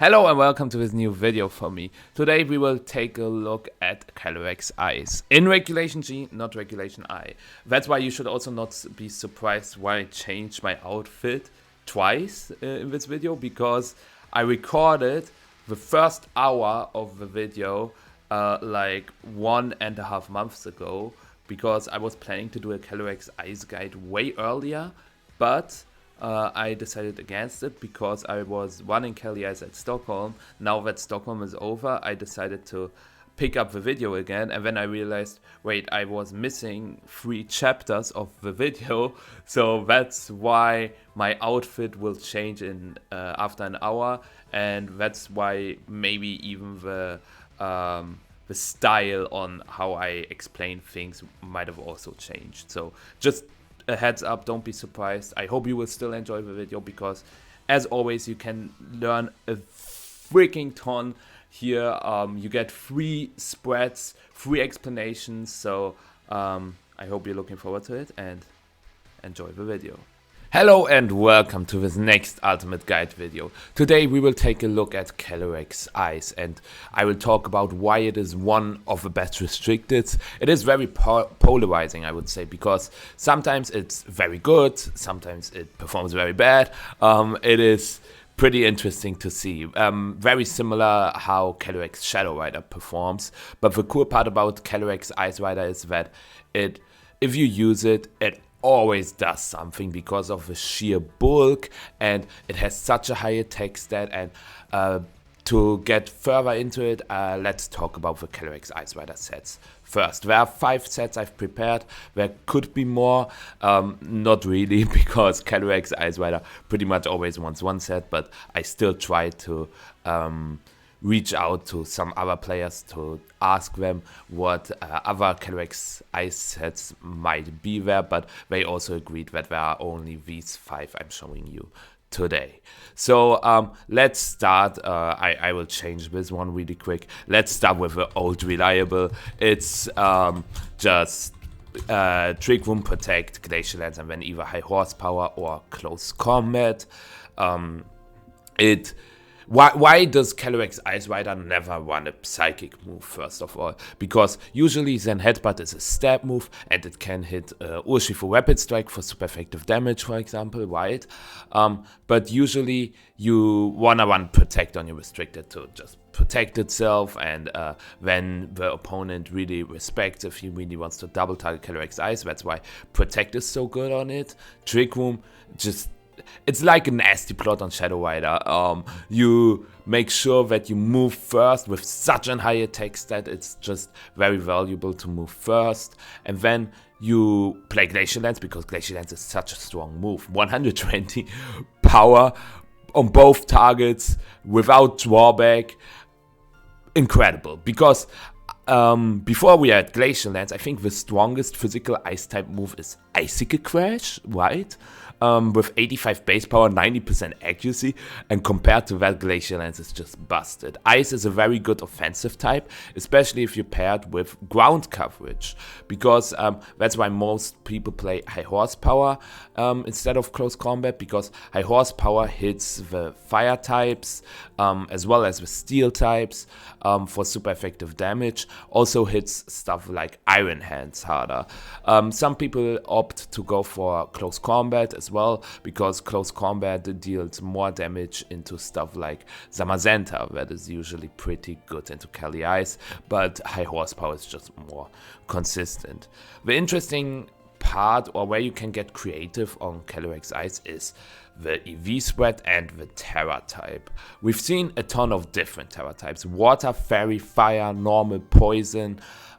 Hello and welcome to this new video for me. Today we will take a look at Calyrex-Ice in Regulation G, not Regulation I. That's why you should also not be surprised why I changed my outfit twice in this video, because I recorded the first hour of the video like 1.5 months ago, because I was planning to do a Calyrex-Ice guide way earlier, but I decided against it because I was running Calyrex at Stockholm. Now that Stockholm is over, I decided to pick up the video again, and then I realized, wait, I was missing 3 chapters of the video, so that's why my outfit will change in after an hour, and that's why maybe even the style on how I explain things might have also changed. So just a heads up, don't be surprised. I hope you will still enjoy the video, because as always you can learn a freaking ton here. You get free spreads, free explanations, so I hope you're looking forward to it and enjoy the video. Hello and welcome to this next Ultimate Guide video. Today we will take a look at Calyrex-Ice, and I will talk about why it is one of the best restricteds. It is very polarizing, I would say, because sometimes it's very good, sometimes it performs very bad. It is pretty interesting to see. Very similar how Calyrex Shadow Rider performs, but the cool part about Calyrex Ice Rider is that if you use it, it always does something because of the sheer bulk, and it has such a high attack stat. And to get further into it, let's talk about the Calyrex-Ice Rider sets first. There are 5 sets I've prepared. There could be more, not really, because Calyrex-Ice Rider pretty much always wants 1 set, but I still try to reach out to some other players to ask them what other Calyrex-Ice sets might be there, but they also agreed that there are only these 5 I'm showing you today. So let's start. I will change this one really quick. Let's start with the old reliable. It's just Trick Room, Protect, Glacial Lance, and then either high horsepower or close combat. Why does Calyrex-Ice Rider never run a psychic move, first of all? Because usually Zen Headbutt is a stab move, and it can hit Urshifu Rapid Strike for super effective damage, for example, right? But usually you wanna run Protect on your restricted to just protect itself, and when the opponent really respects, if he really wants to double target Calyrex-Ice, that's why Protect is so good on it. Trick Room, it's like a nasty plot on Shadow Rider. You make sure that you move first with such a high attack stat. It's just very valuable to move first, and then you play Glacial Lance, because Glacial Lance is such a strong move. 120 power on both targets without drawback. Incredible, because before we had Glacial Lance, I think the strongest physical ice type move is Icicle Crash, right? With 85 base power, 90% accuracy, and compared to that, Glacial Lance is just busted. Ice is a very good offensive type, especially if you pair it with ground coverage, because that's why most people play high horsepower instead of close combat, because high horsepower hits the fire types as well as the steel types for super effective damage. Also hits stuff like Iron Hands harder. Some people opt to go for close combat as well, because close combat deals more damage into stuff like Zamazenta, that is usually pretty good into Calyrex, but high horsepower is just more consistent. The interesting part, or where you can get creative on Calyrex-Ice, is the EV spread and the Terra type. We've seen a ton of different Terra types: water, fairy, fire, normal, poison.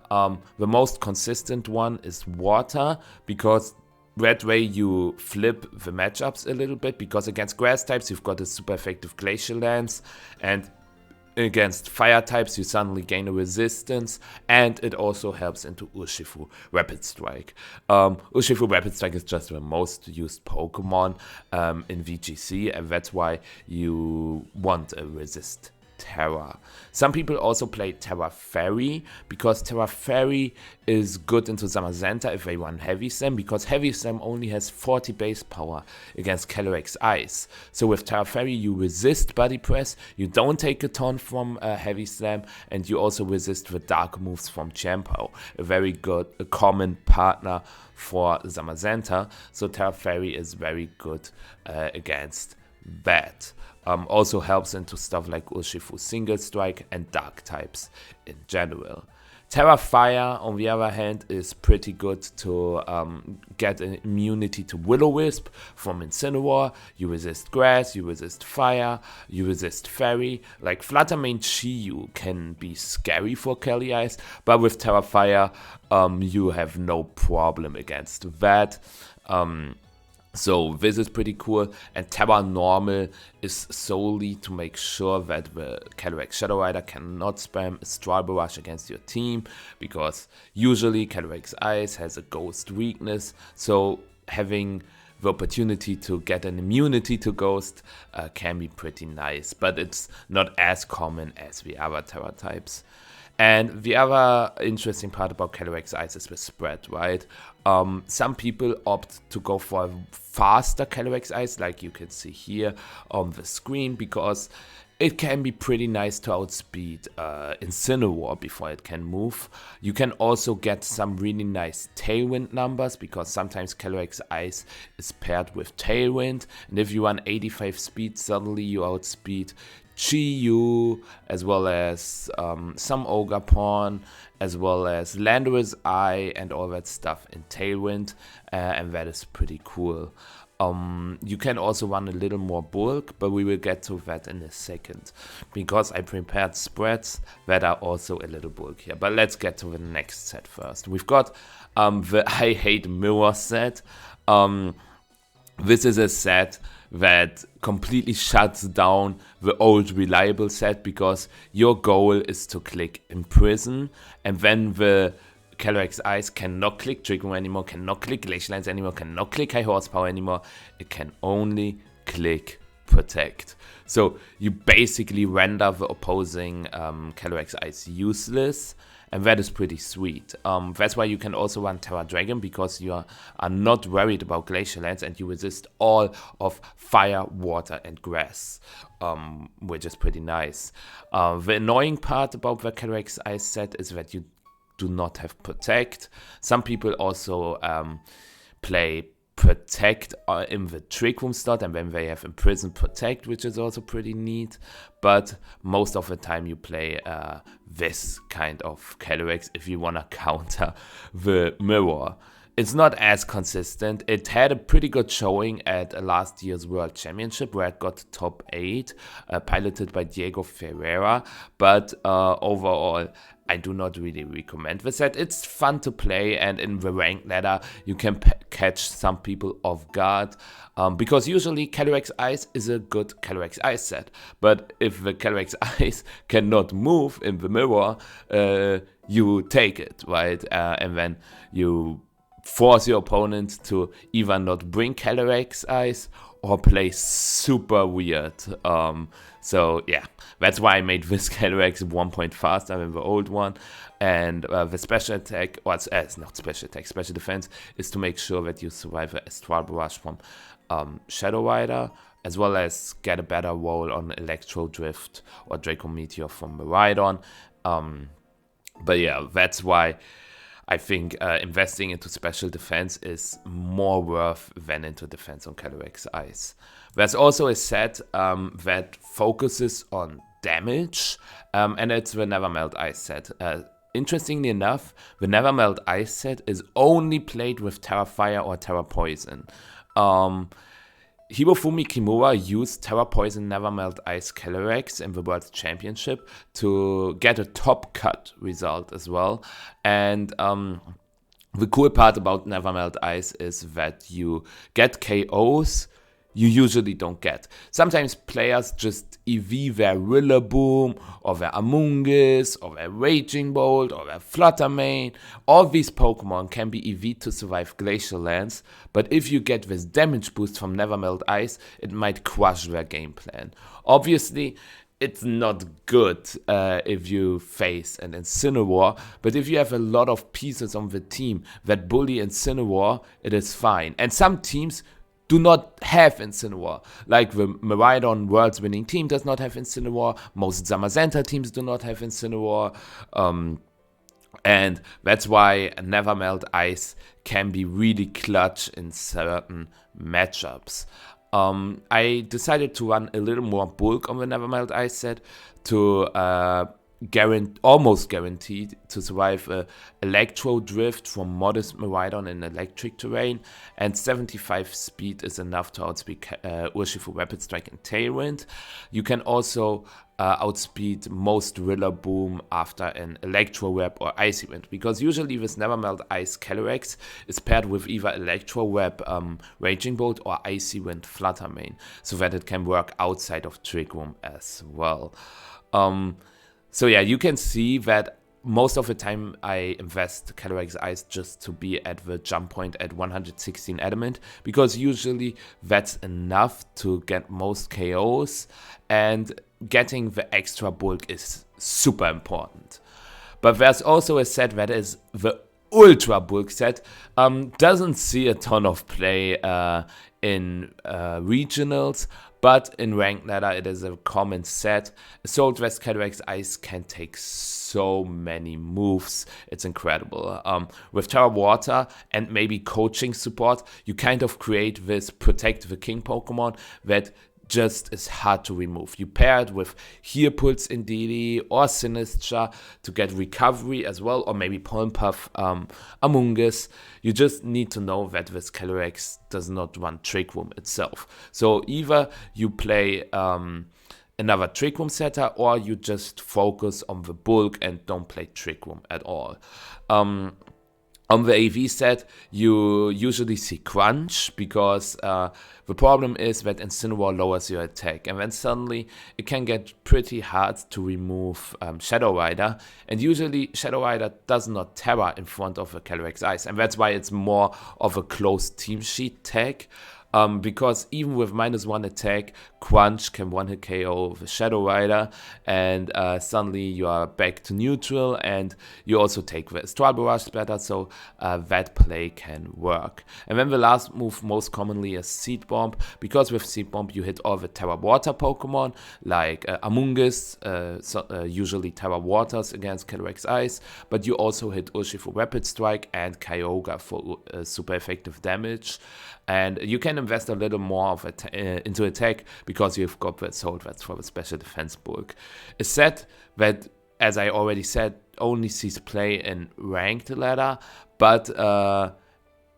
The most consistent one is water, because that way you flip the matchups a little bit, because against grass types you've got a super effective Glacial Lance, and against fire types you suddenly gain a resistance, and it also helps into Urshifu Rapid Strike. Urshifu Rapid Strike is just the most used Pokemon in VGC, and that's why you want a resist Terra. Some people also play Terra Fairy, because Terra Fairy is good into Zamazenta if they run Heavy Slam, because Heavy Slam only has 40 base power against Calyrex-Ice. So with Terra Fairy you resist Body Press, you don't take a ton from Heavy Slam, and you also resist the dark moves from Champo, a very good, a common partner for Zamazenta. So Terra Fairy is very good against that. Also helps into stuff like Urshifu Single Strike and Dark types in general. Terra Fire, on the other hand, is pretty good to get an immunity to Will-O-Wisp from Incineroar. You resist Grass, you resist Fire, you resist Fairy. Like Fluttermane Chi-Yu can be scary for Calyrex, but with Terra Fire, you have no problem against that. So this is pretty cool, and Terra Normal is solely to make sure that the Calyrex Shadow Rider cannot spam Astral Barrage against your team, because usually Calyrex-Ice has a Ghost weakness, so having the opportunity to get an immunity to Ghost can be pretty nice, but it's not as common as the other Terra types. And the other interesting part about Calyrex-Ice is the spread, right? Some people opt to go for a faster Calyrex-Ice, like you can see here on the screen, because it can be pretty nice to outspeed Incineroar before it can move. You can also get some really nice Tailwind numbers, because sometimes Calyrex-Ice is paired with Tailwind, and if you run 85 speed, suddenly you outspeed Chi-Yu, as well as some Ogerpon, as well as Landorus Eye and all that stuff in Tailwind, and that is pretty cool. You can also run a little more bulk, but we will get to that in a second, because I prepared spreads that are also a little bulkier. But let's get to the next set first. We've got the I Hate Mirror set. This is a set that completely shuts down the old reliable set, because your goal is to click Imprison, and then the Calyrex-Ice cannot click Trick Room anymore, cannot click Glacial Lance anymore, cannot click High Horsepower anymore. It can only click Protect. So you basically render the opposing Calyrex-Ice useless, and that is pretty sweet. That's why you can also run Terra Dragon, because you are not worried about Glacial Lance, and you resist all of Fire, Water, and Grass, which is pretty nice. The annoying part about the Calyrex-Ice set is that you do not have Protect. Some people also play Protect in the Trick Room slot, and then they have Imprison Protect, which is also pretty neat. But most of the time you play this kind of Calyrex if you wanna counter the Mirror. It's not as consistent. It had a pretty good showing at last year's World Championship, where it got top 8, piloted by Diego Ferreira, but overall I do not really recommend the set. It's fun to play, and in the ranked ladder you can catch some people off guard, because usually Calyrex-Ice is a good Calyrex-Ice set, but if the Calyrex-Ice cannot move in the Mirror, you take it, right? And then you force your opponent to either not bring Calyrex-Ice or play super weird. So yeah, that's why I made this Calyrex 1 point faster than the old one. And the special attack, or it's not special attack, special defense, is to make sure that you survive the Astral Barrage from Shadow Rider, as well as get a better roll on Electro Drift or Draco Meteor from Miraidon. But yeah, that's why I think investing into special defense is more worth than into defense on Calyrex-Ice. There's also a set that focuses on damage, and it's the Never Melt Ice set. Interestingly enough, the Never Melt Ice set is only played with Terra Fire or Terra Poison. Hibofumi Kimura used Terra Poison Never Melt Ice Calyrex in the World Championship to get a top cut result as well. And the cool part about Never Melt Ice is that you get KOs you usually don't get. Sometimes players just EV their Rillaboom, or their Amoonguss, or their Raging Bolt, or their Fluttermane. All these Pokemon can be EV'd to survive Glacial Lance, but if you get this damage boost from Never Melt Ice, it might crush their game plan. Obviously, it's not good if you face an Incineroar, but if you have a lot of pieces on the team that bully Incineroar, it is fine. And some teams do not have Incineroar. Like the Miraidon World's winning team does not have Incineroar, most Zamazenta teams do not have Incineroar, and that's why Never Melt Ice can be really clutch in certain matchups. I decided to run a little more bulk on the Never Melt Ice set to almost guaranteed to survive a Electro Drift from Modest Miraidon in electric terrain, and 75 speed is enough to outspeed Urshifu Rapid Strike and Tailwind. You can also outspeed most Rillaboom after an Electro Web or Icy Wind, because usually with Never Melt Ice Calyrex is paired with either Electro Web Raging Bolt or Icy Wind Flutter Mane, so that it can work outside of Trick Room as well. So yeah, you can see that most of the time I invest Calyrex-Ice just to be at the jump point at 116 Adamant, because usually that's enough to get most KOs, and getting the extra bulk is super important. But there's also a set that is the Ultra Bulk set, doesn't see a ton of play in regionals, but in ranked ladder it is a common set. Assault Vest Calyrex-Ice can take so many moves, it's incredible. With Terra Water and maybe coaching support, you kind of create this Protect the King Pokemon that just is hard to remove. You pair it with Heal Pulse indeed or Sinistra to get recovery as well, or maybe Pollen Puff Among Us. You just need to know that this Calyrex does not run Trick Room itself. So either you play another Trick Room setter, or you just focus on the bulk and don't play Trick Room at all. On the AV set, you usually see Crunch, because the problem is that Incineroar lowers your attack, and then suddenly it can get pretty hard to remove Shadow Rider, and usually Shadow Rider does not Terra in front of a Calyrex-Ice, and that's why it's more of a closed team sheet tag. Because even with -1 attack, Crunch can one-hit KO the Shadow Rider, and suddenly you are back to neutral, and you also take the Astral Barrage Splatter, so that play can work. And then the last move most commonly is Seed Bomb, because with Seed Bomb you hit all the Terra Water Pokemon, like Among Us, usually Terra Waters against Calyrex-Ice, but you also hit Urshifu Rapid Strike and Kyogre for super effective damage. And you can invest a little more of into attack, because you've got the Assault Vest for the special defense bulk. A set that, as I already said, only sees play in ranked ladder, but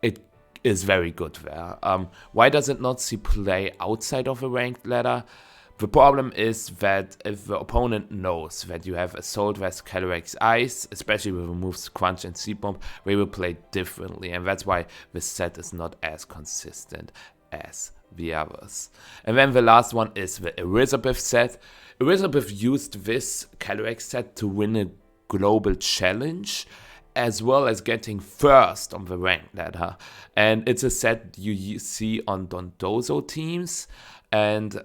it is very good there. Why does it not see play outside of a ranked ladder? The problem is that if the opponent knows that you have Assault Vest Calyrex-Ice, especially with the moves Crunch and Seed Bomb, they will play differently, and that's why this set is not as consistent as the others. And then the last one is the Elizabeth set. Elizabeth used this Calyrex set to win a global challenge, as well as getting first on the ranked ladder. And it's a set you see on Dondozo teams, and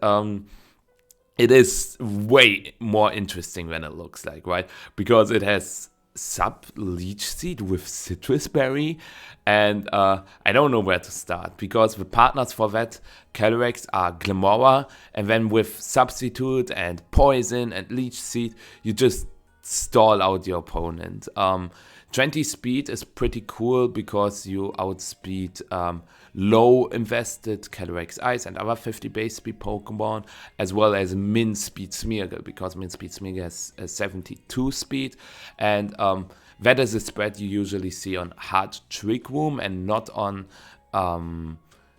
it is way more interesting than it looks like, right? Because it has Sub Leech Seed with Citrus Berry, and I don't know where to start, because the partners for that Calyrex are Glimora, and then with Substitute and Poison and Leech Seed, you just stall out your opponent. 20 speed is pretty cool, because you outspeed low invested Calyrex-Ice and other 50 base speed Pokemon, as well as min speed Smeargle, because min speed Smeargle has 72 speed, and that is a spread you usually see on hard Trick Room and not on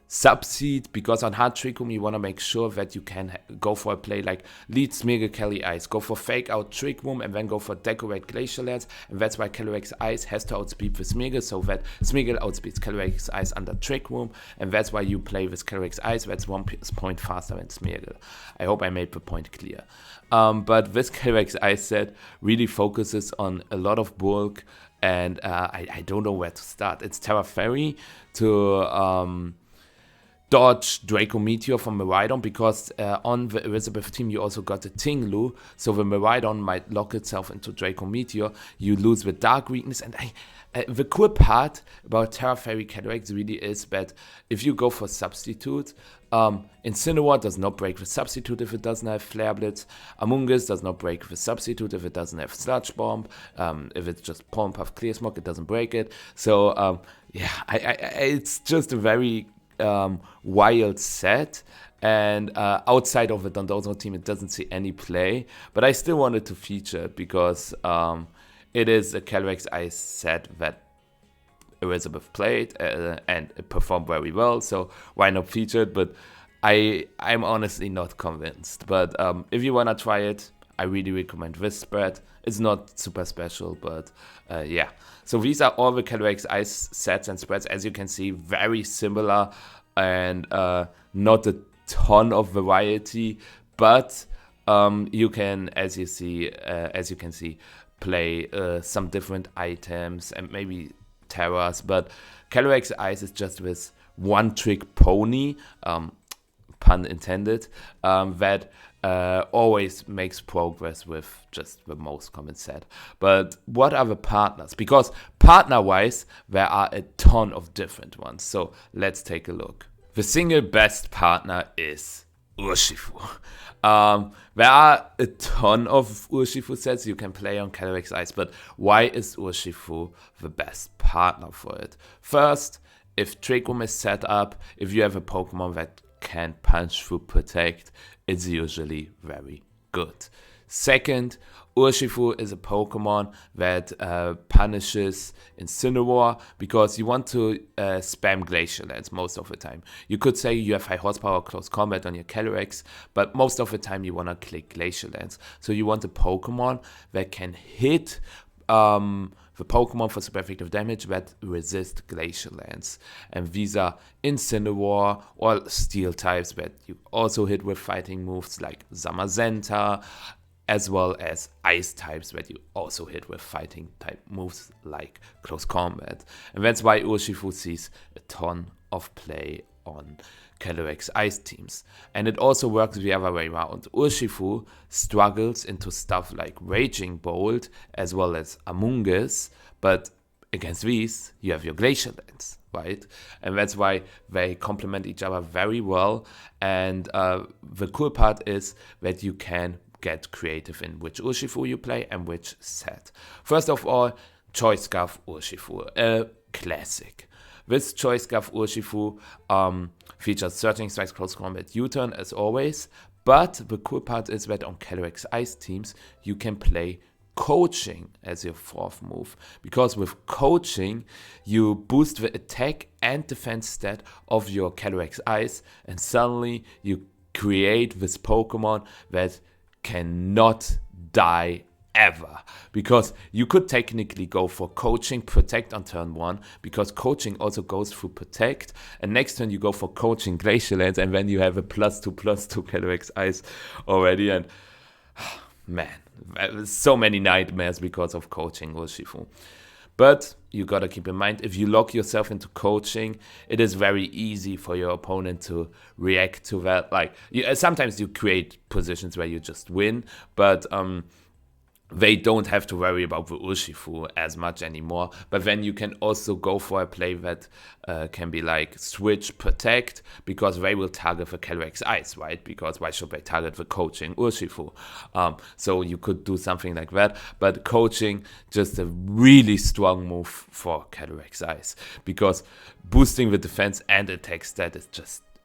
Subseed, because on hard Trick Room you want to make sure that you can go for a play like lead Smeargle Caly-Ice, go for Fake Out Trick Room, and then go for Decorate Glacial Lance, and that's why Calyrex-Ice has to outspeed the Smeargle, so that Smeargle outspeeds Calyrex-Ice under Trick Room, and that's why you play with Calyrex-Ice, that's 1 point faster than Smeargle. I hope I made the point clear. But this Calyrex-Ice set really focuses on a lot of bulk, and I don't know where to start. It's Terra Fairy to dodge Draco Meteor from Miraidon, because on the Elizabeth team you also got the Tinglu, so the Miraidon might lock itself into Draco Meteor, you lose the Dark weakness, and the cool part about Terra Fairy Calyrex really is that if you go for Substitute, Incineroar does not break the Substitute if it doesn't have Flare Blitz, Among Us does not break the Substitute if it doesn't have Sludge Bomb, if it's just Pollen Puff Clear Smoke, it doesn't break it, so yeah, it's just a very wild set, and outside of the Dondozo team it doesn't see any play, but I still wanted to feature it because it is a Calyrex-Ice set that Elizabeth played and it performed very well, so why not feature it? But I'm honestly not convinced, but if you wanna try it, I really recommend this spread. It's not super special, but yeah. So these are all the Calyrex-Ice sets and spreads. As you can see, very similar and not a ton of variety, but you can, as you can see, play some different items and maybe terras. But Calyrex-Ice is just this one-trick pony, pun intended, that always makes progress with just the most common set. But what are the partners? Because partner-wise, there are a ton of different ones. So let's take a look. The single best partner is Urshifu. There are a ton of Urshifu sets you can play on Calyrex-Ice, but why is Urshifu the best partner for it? First, if Trick Room is set up, if you have a Pokemon that can punch through Protect, it's usually very good. Second, Urshifu is a Pokemon that punishes Incineroar because you want to spam Glacial Lance most of the time. You could say you have high horsepower close combat on your Calyrex, but most of the time you want to click Glacial Lance. So you want a Pokemon that can hit the Pokemon for super effective damage that resist Glacial Lance. And these are Incineroar or Steel types that you also hit with fighting moves like Zamazenta, as well as Ice types that you also hit with fighting type moves like Close Combat. And that's why Urshifu sees a ton of play on Calyrex-Ice teams. And it also works the other way around. Urshifu struggles into stuff like Raging Bolt as well as Among Us, but against these you have your Glacial Lance, right? And that's why they complement each other very well. And the cool part is that you can get creative in which Urshifu you play and which set. First of all, Choice Scarf Urshifu, a classic. This Choice Scarf Urshifu features Searching Strikes, Close Combat, U-Turn as always, but the cool part is that on Calyrex-Ice teams you can play Coaching as your fourth move, because with Coaching you boost the attack and defense stat of your Calyrex-Ice, and suddenly you create this Pokemon that cannot die ever, because you could technically go for Coaching Protect on turn 1, because Coaching also goes through Protect, and next turn you go for Coaching Glacial Lance, and then you have a +2/+2 Calyrex-Ice already, and man, so many nightmares because of Coaching Urshifu. But you gotta keep in mind, if you lock yourself into Coaching, it is very easy for your opponent to react to that. Like, sometimes you create positions where you just win, but they don't have to worry about the Urshifu as much anymore. But then you can also go for a play that can be like Switch Protect, because they will target the Calyrex-Ice, right? Because why should they target the Coaching Urshifu? So you could do something like that. But Coaching, just a really strong move for Calyrex-Ice, because boosting the defense and attack stat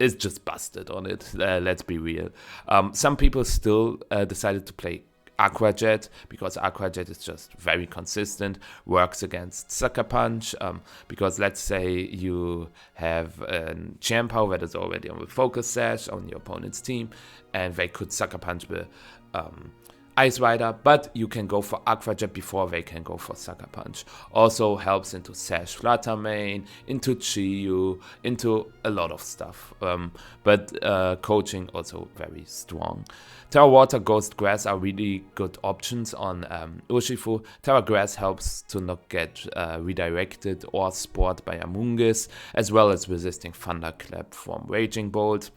is just busted on it. Let's be real. Some people still decided to play Aqua Jet, because Aqua Jet is just very consistent, works against Sucker Punch, because let's say you have a Chien-Pao that is already on the Focus Sash on your opponent's team, and they could Sucker Punch the Ice Rider, but you can go for Aqua Jet before they can go for Sucker Punch. Also helps into Sash Flutter Mane, into Chiyu, into a lot of stuff. But coaching also very strong. Terra Water, Ghost Grass are really good options on Urshifu. Terra Grass helps to not get redirected or spored by Amoonguss, as well as resisting Thunderclap from Raging Bolt.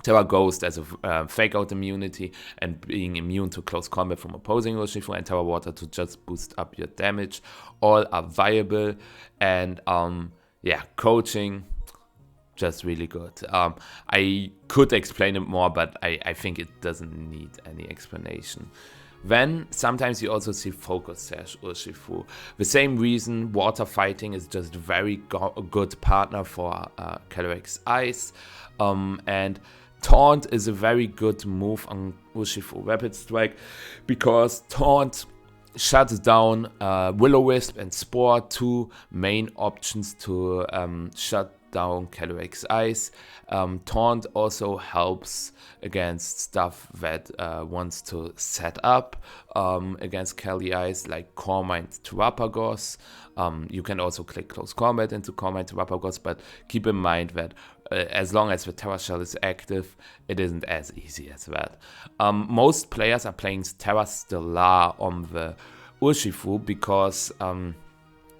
Terra Ghost as a fake out immunity and being immune to close combat from opposing Urshifu, and Terra Water to just boost up your damage. All are viable, and coaching, just really good. I could explain it more, but I think it doesn't need any explanation. Then sometimes you also see Focus Sash Urshifu. The same reason, water fighting is just a very good partner for Calyrex-Ice, and Taunt is a very good move on Urshifu Rapid Strike, because Taunt shuts down Will-O-Wisp and Spore, two main options to shut down Calyrex-Ice. Taunt also helps against stuff that wants to set up against Calyrex, like Cormine Terapagos. You can also click Close Combat into Cormine Terapagos, but keep in mind that as long as the Terra Shell is active, it isn't as easy as that. Most players are playing Terra Stellar on the Urshifu because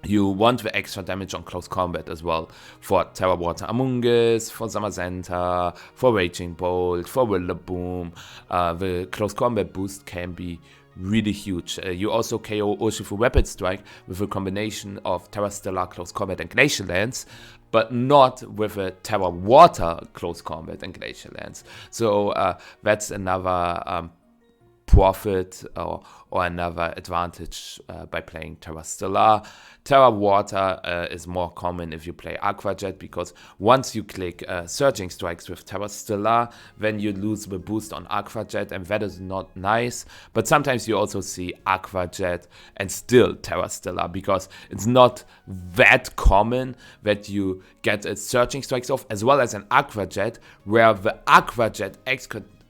you want the extra damage on close combat as well, for Terra Water Amoonguss, for Zamazenta, for Raging Bolt, for Rillaboom. The close combat boost can be really huge. You also KO Urshifu Rapid Strike with a combination of Terra Stellar Close Combat and Glacial Lance, but not with a Terra Water Close Combat and Glacial Lance. So that's another profit or another advantage by playing Terra Stellar. Terra Water is more common if you play Aqua Jet, because once you click Surging Strikes with Terra Stellar, then you lose the boost on Aqua Jet, and that is not nice. But sometimes you also see Aqua Jet and still Terra Stellar, because it's not that common that you get a Surging Strikes off as well as an Aqua Jet, where the Aqua Jet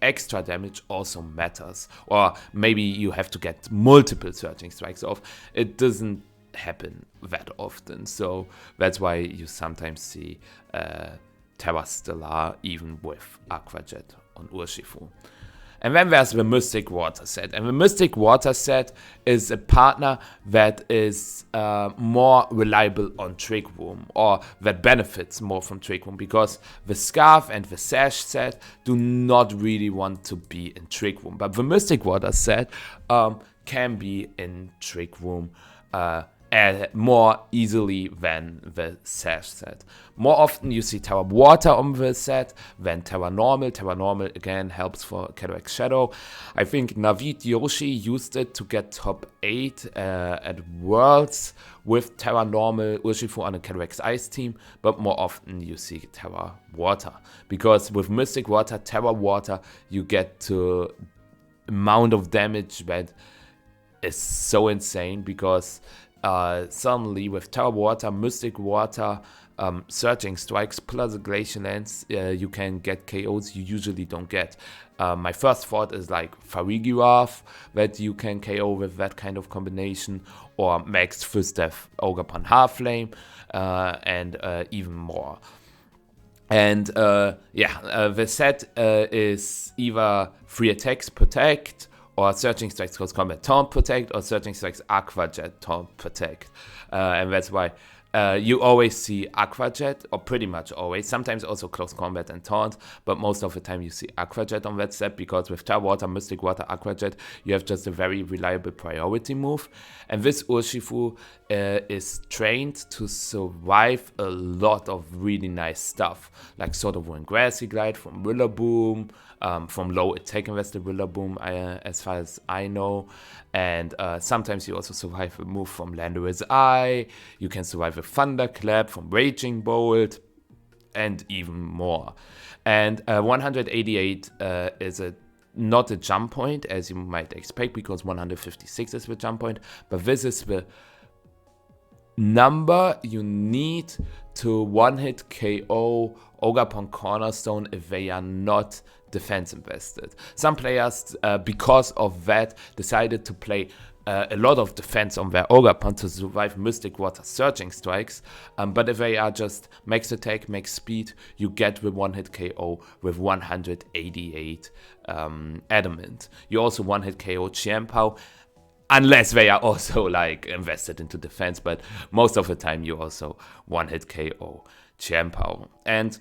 extra damage also matters, or maybe you have to get multiple Surging Strikes off. It doesn't happen that often, so that's why you sometimes see Terra Stellar even with Aqua Jet on Urshifu. And then there's the Mystic Water set, and the Mystic Water set is a partner that is more reliable on Trick Room, or that benefits more from Trick Room, because the Scarf and the Sash set do not really want to be in Trick Room, but the Mystic Water set can be in Trick Room more easily than the Sash set. More often you see Terra Water on the set than Terra Normal. Terra Normal again helps for Calyrex Shadow. I think Navid Yoshi used it to get top 8 at Worlds with Terra Normal Urshifu on a Calyrex-Ice team, but more often you see Terra Water, because with Mystic Water, Terra Water, you get to amount of damage that is so insane, because suddenly with Terra Water, Mystic Water, Surging Strikes plus a Glacial Lance, you can get KOs you usually don't get. My first thought is like Farigiraf, that you can KO with that kind of combination, or Max Fistef Ogerpon Half-Flame, and even more. And the set is either 3 attacks protect, or Surging Strikes Close Combat Taunt Protect, or Surging Strikes Aqua Jet Taunt Protect. And that's why you always see Aqua Jet, or pretty much always, sometimes also Close Combat and Taunt, but most of the time you see Aqua Jet on that set, because with Terra Water, Mystic Water, Aqua Jet, you have just a very reliable priority move. And this Urshifu is trained to survive a lot of really nice stuff, like Sword of Wind Grassy Glide from Rillaboom, from low attack invested Rillaboom, as far as I know. And sometimes you also survive a move from Landorus Eye. You can survive a Thunderclap from Raging Bolt, and even more. And 188 is not a jump point, as you might expect, because 156 is the jump point, but this is the number you need to one-hit KO Ogerpon Cornerstone if they are not defense invested. Some players, because of that, decided to play a lot of defense on their Ogre to survive Mystic Water Surging Strikes, but if they are just max attack, max speed, you get the one-hit KO with 188 Adamant. You also one-hit KO Chiempao, unless they are also like invested into defense, but most of the time you also one-hit KO Chiempao. And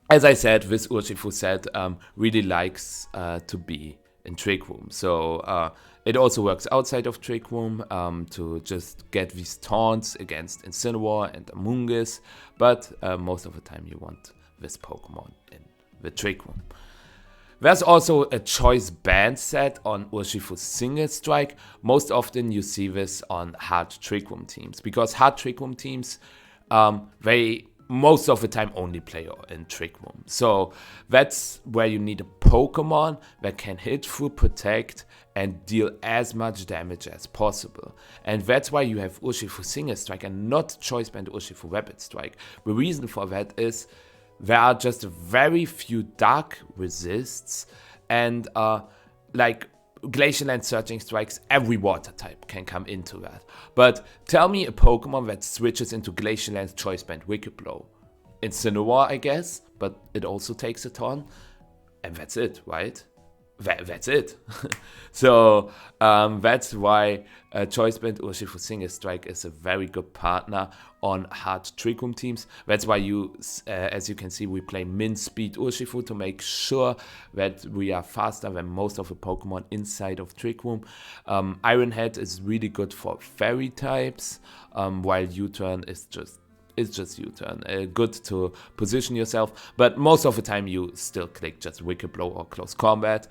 as I said, this Urshifu set really likes to be in Trick Room. So it also works outside of Trick Room to just get these taunts against Incineroar and Amoonguss, but most of the time you want this Pokemon in the Trick Room. There's also a choice band set on Urshifu's Single Strike. Most often you see this on hard Trick Room teams, because hard Trick Room teams, they most of the time only play in Trick Room. So that's where you need a Pokemon that can hit through Protect and deal as much damage as possible. And that's why you have Urshifu Single Strike and not Choice Band Urshifu Rapid Strike. The reason for that is there are just very few Dark resists, and like Glacial Land Surging Strikes, every water type can come into that. But tell me a Pokemon that switches into Glacial Land Choice Band Wicked Blow. Incineroar, I guess, but it also takes a ton. And that's it, right? That's it. So that's why Choice Band Urshifu Single Strike is a very good partner on hard Trick Room teams. That's why you, as you can see, we play min speed Urshifu to make sure that we are faster than most of the Pokemon inside of Trick Room. Iron Head is really good for fairy types, while U-Turn is just U-turn. Good to position yourself, but most of the time you still click just Wicked Blow or Close Combat.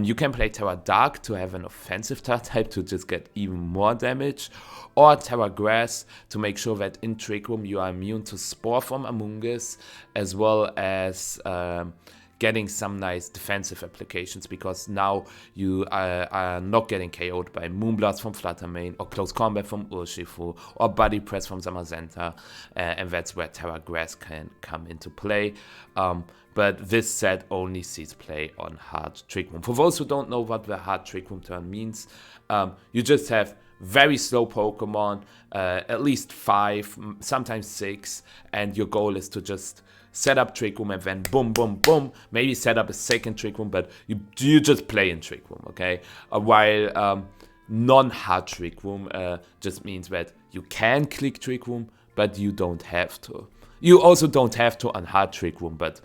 You can play Terra Dark to have an offensive type to just get even more damage, or Terra Grass to make sure that in Trick Room you are immune to Spore from Amoonguss, as well as getting some nice defensive applications, because now you are not getting KO'd by Moonblast from Fluttermane, or Close Combat from Urshifu, or Body Press from Zamazenta, and that's where Terra Grass can come into play. But this set only sees play on hard Trick Room. For those who don't know what the hard Trick Room turn means, you just have very slow Pokemon, at least 5, sometimes 6, and your goal is to just set up Trick Room and then boom, boom, boom, maybe set up a second Trick Room, but you just play in Trick Room, okay? While non-hard Trick Room just means that you can click Trick Room, but you don't have to. You also don't have to on hard Trick Room, but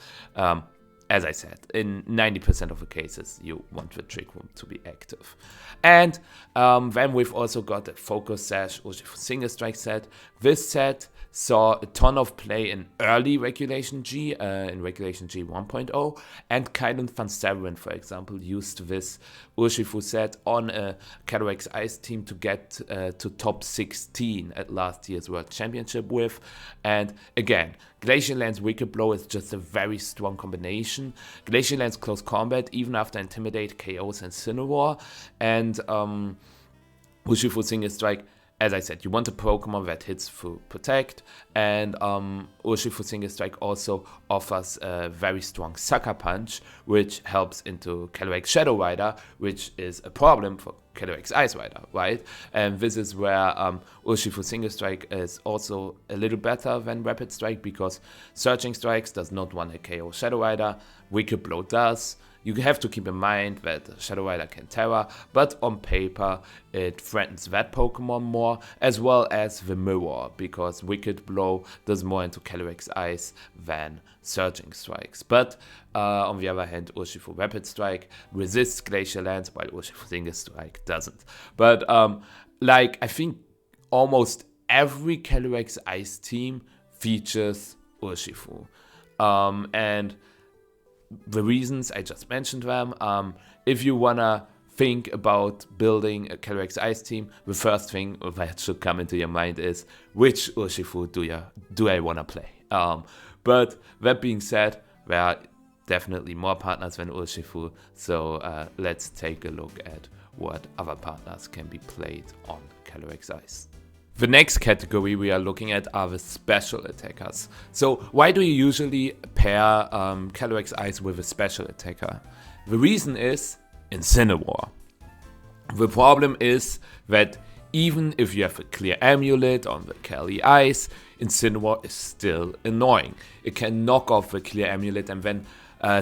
as I said, in 90% of the cases, you want the Trick Room to be active. And then we've also got a Focus Sash Urshifu Single Strike set. This set saw a ton of play in early Regulation G, in Regulation G 1.0, and Kylan Van Staveren, for example, used this Urshifu set on a Calyrex-Ice team to get to top 16 at last year's World Championship with. And again, Glacial Land's Wicked Blow is just a very strong combination. Glacial Land's Close Combat, even after Intimidate, KOs Incineroar, and Urshifu Single Strike. As I said, you want a Pokemon that hits through Protect, and Urshifu Single Strike also offers a very strong Sucker Punch, which helps into Calyrex Shadow Rider, which is a problem for Calyrex Ice Rider, right? And this is where Urshifu Single Strike is also a little better than Rapid Strike, because Searching Strikes does not want a KO Shadow Rider, Wicked Blow does. You have to keep in mind that Shadow Rider can Terra, but on paper it threatens that Pokemon more, as well as the mirror, because Wicked Blow does more into Calyrex Ice than Surging Strikes. But on the other hand, Urshifu Rapid Strike resists Glacial Lands, while Urshifu Single Strike doesn't. But like, I think almost every Calyrex Ice team features Urshifu. And the reasons, I just mentioned them. If you wanna think about building a Calyrex Ice team, the first thing that should come into your mind is, which Urshifu do I wanna play? But that being said, there are definitely more partners than Urshifu, so let's take a look at what other partners can be played on Calyrex Ice. The next category we are looking at are the special attackers. So why do you usually pair Calyrex-Ice with a special attacker? The reason is Incineroar. The problem is that even if you have a clear amulet on the Calyrex-Ice, Incineroar is still annoying. It can knock off the clear amulet and then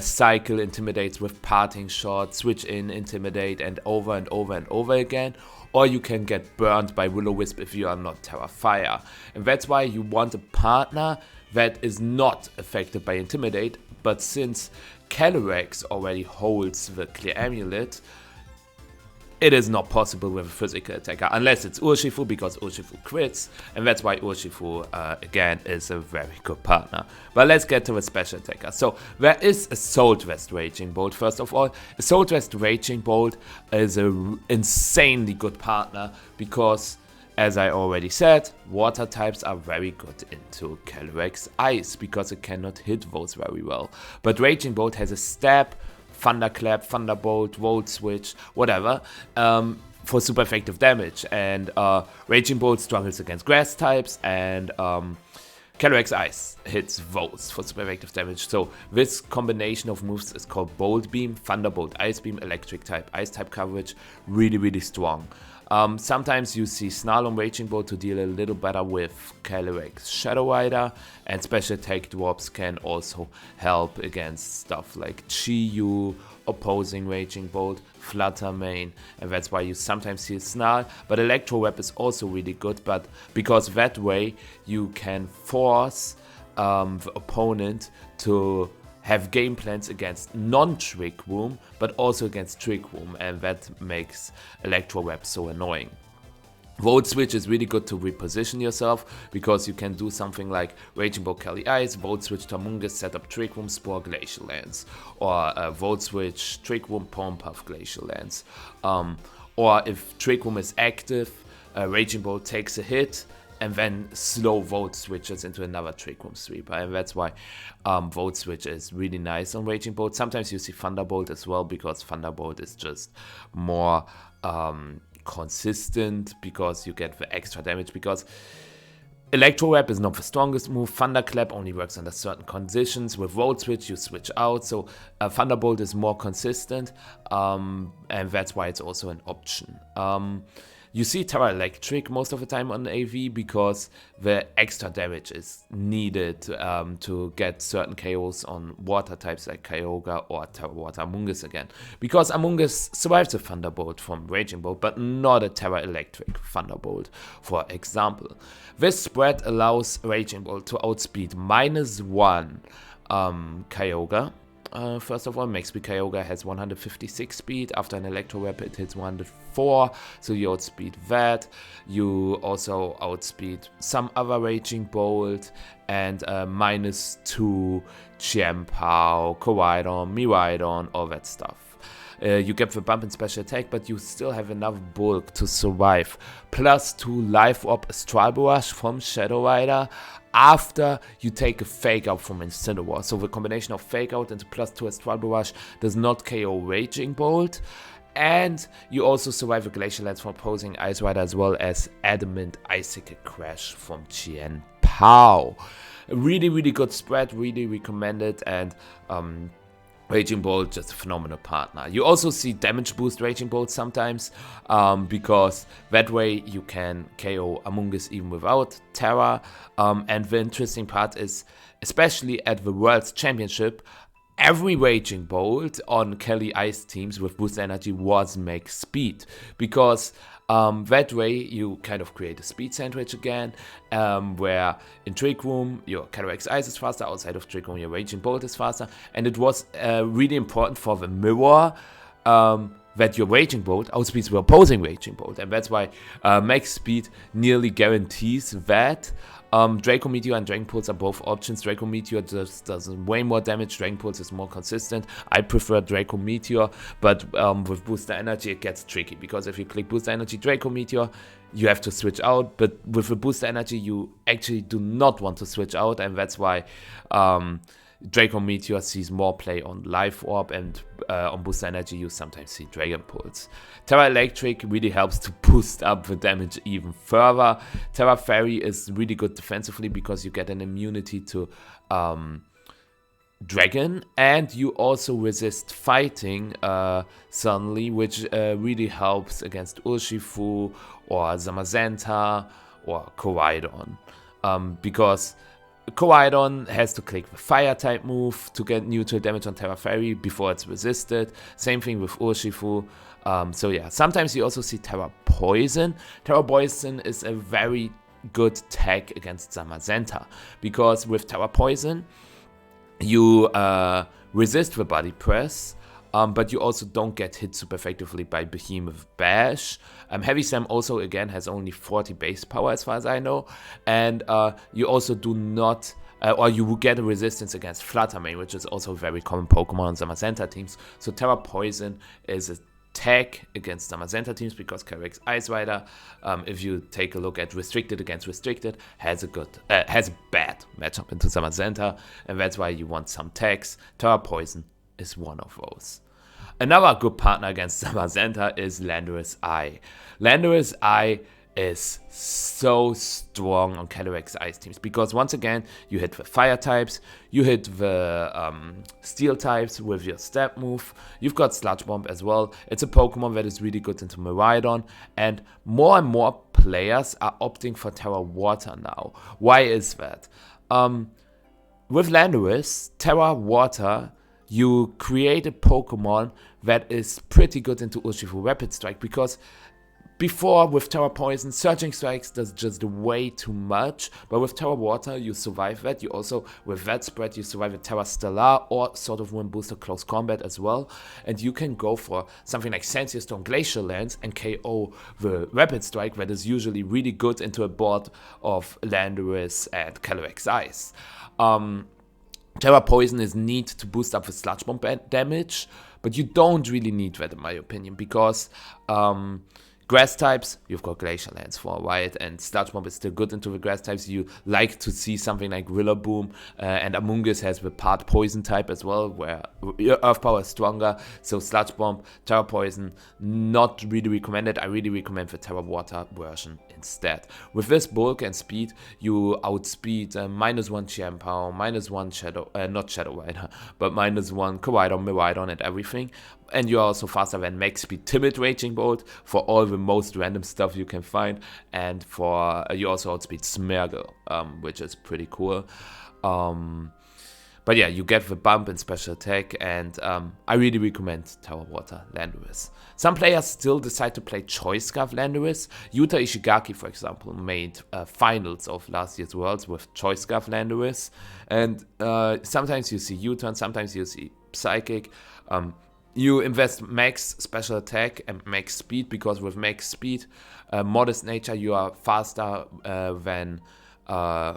cycle intimidates with parting shot, switch in, intimidate, and over and over and over again. Or you can get burned by Will-O-Wisp if you are not Terra Fire. And that's why you want a partner that is not affected by Intimidate, but since Calyrex already holds the clear amulet, it is not possible with a physical attacker, unless it's Urshifu, because Urshifu crits, and that's why Urshifu, again, is a very good partner. But let's get to the special attacker. So, there is Assault Vest Raging Bolt, first of all. Assault Vest Raging Bolt is an insanely good partner, because, as I already said, water types are very good into Calyrex-Ice, because it cannot hit those very well. But Raging Bolt has a stab, Thunderclap, Thunderbolt, Volt Switch, whatever, for super effective damage. And Raging Bolt struggles against grass types, and Calyrex-Ice hits those for super effective damage. So this combination of moves is called Bolt Beam, Thunderbolt, Ice Beam, Electric type, Ice type coverage, really, really strong. Sometimes you see Snarl on Raging Bolt to deal a little better with Calyrex Shadow Rider, and special attack drops can also help against stuff like Chi-Yu, opposing Raging Bolt, Flutter Mane, and that's why you sometimes see Snarl. But Electro Web is also really good, but because that way you can force the opponent to have game plans against non-Trick Room, but also against Trick Room, and that makes Electro Web so annoying. Volt Switch is really good to reposition yourself, because you can do something like Raging Bolt Calyrex-Ice, Volt Switch to Amoonguss, set up Trick Room, Spore Glacial Lance, or Volt Switch, Trick Room, Palm Puff, Glacial Lance. Or if Trick Room is active, Raging Bolt takes a hit, and then slow Volt Switches into another Trick Room sweeper, and that's why Volt Switch is really nice on Raging Bolt. Sometimes you see Thunderbolt as well, because Thunderbolt is just more consistent, because you get the extra damage, because Electro Web is not the strongest move. Thunderclap only works under certain conditions. With Volt Switch you switch out, so Thunderbolt is more consistent, and that's why it's also an option. You see Terra Electric most of the time on AV, because the extra damage is needed to get certain KOs on water types like Kyogre or Terra Water Amoonguss again. Because Amoonguss survives a Thunderbolt from Raging Bolt, but not a Terra Electric Thunderbolt, for example. This spread allows Raging Bolt to outspeed -1 Kyogre. First of all, Max Speed Kyogre has 156 speed. After an Electro Web, it hits 104, so you outspeed that. You also outspeed some other Raging Bolt, and -2 Chiempao, Koraidon, Miraidon, all that stuff. You get the bump in special attack, but you still have enough bulk to survive. +2 Life Orb Astral Barrage from Shadow Rider after you take a Fake Out from Incineroar. So the combination of Fake Out into +2 Astral Barrage does not KO Raging Bolt. And you also survive a Glacial Lance from opposing Ice Rider, as well as Adamant Icicle Crash from Chiempao. Really, really good spread, really recommended, and Raging Bolt, just a phenomenal partner. You also see damage boost Raging Bolt sometimes, because that way you can KO Amoonguss even without Terra. And the interesting part is, especially at the World's Championship, every Raging Bolt on Calyrex-Ice teams with boost energy was max speed, because that way you kind of create a speed sandwich again, where in Trick Room your Calyrex-Ice is faster, outside of Trick Room your Raging Bolt is faster, and it was really important for the mirror that your Raging Bolt outspeeds the opposing Raging Bolt, and that's why max speed nearly guarantees that. Draco Meteor and Dragon Pulse are both options. Draco Meteor just does way more damage, Dragon Pulse is more consistent. I prefer Draco Meteor, but with Booster Energy it gets tricky, because if you click Booster Energy Draco Meteor, you have to switch out, but with the Booster Energy you actually do not want to switch out, and that's why Draco Meteor sees more play on Life Orb, and on Booster Energy you sometimes see Dragon Pulse. Terra Electric really helps to boost up the damage even further. Terra Fairy is really good defensively because you get an immunity to Dragon, and you also resist fighting suddenly, which really helps against Urshifu or Zamazenta or Koraidon, because Koraidon has to click the fire type move to get neutral damage on Terra Fairy before it's resisted. Same thing with Urshifu. So yeah, sometimes you also see Terra Poison. Terra Poison is a very good tag against Zamazenta, because with Terra Poison you resist the body press, but you also don't get hit super effectively by Behemoth Bash. Heavy Slam also again has only 40 base power as far as I know, and you also do not, or you will get a resistance against Fluttermane, which is also a very common Pokemon on Zamazenta teams. So Terra Poison is a tag against Zamazenta teams because Calyrex-Ice Rider, if you take a look at restricted against restricted, has a bad matchup into Zamazenta, and that's why you want some tags. Terra Poison is one of those. Another good partner against Zamazenta is Landorus Eye. Landorus Eye is so strong on Calyrex-Ice teams because once again you hit the fire types, you hit the steel types with your step move, you've got Sludge Bomb as well. It's a Pokemon that is really good into Miraidon, and more players are opting for Terra Water now. Why is that? With Landorus, Terra Water, you create a Pokemon that is pretty good into Urshifu Rapid Strike, because before with Terra Poison, Surging Strikes does just way too much, but with Terra Water you survive that. You also, with that spread, you survive a Terra Stellar or Sword of Wind Booster Close Combat as well, and you can go for something like Sensei Stone Glacial Lance and KO the Rapid Strike that is usually really good into a board of Landorus and Calyrex-Ice. Terra Poison is neat to boost up the Sludge Bomb damage, but you don't really need that in my opinion, because grass types, you've got Glacial Lance for, right? And Sludge Bomb is still good into the grass types. You like to see something like Rillaboom, and Amoonguss has the part poison type as well, where Earth Power is stronger. So Sludge Bomb, Terra Poison, not really recommended. I really recommend the Terra Water version instead. With this bulk and speed, you outspeed -1 Chiempo, -1 Shadow, not Shadow Rider, but -1 Koraidon, Miraidon, and everything. And you're also faster than Max Speed Timid Raging Bolt for all the most random stuff you can find, and for you also outspeed Smeargle, which is pretty cool. But yeah, you get the bump in special attack, and I really recommend Terra Water Landorus. Some players still decide to play Choice Scarf Landorus. Yuta Ishigaki, for example, made finals of last year's Worlds with Choice Scarf Landorus, and sometimes you see U-Turn, sometimes you see Psychic. You invest max special attack and max speed, because with max speed, modest nature, you are faster than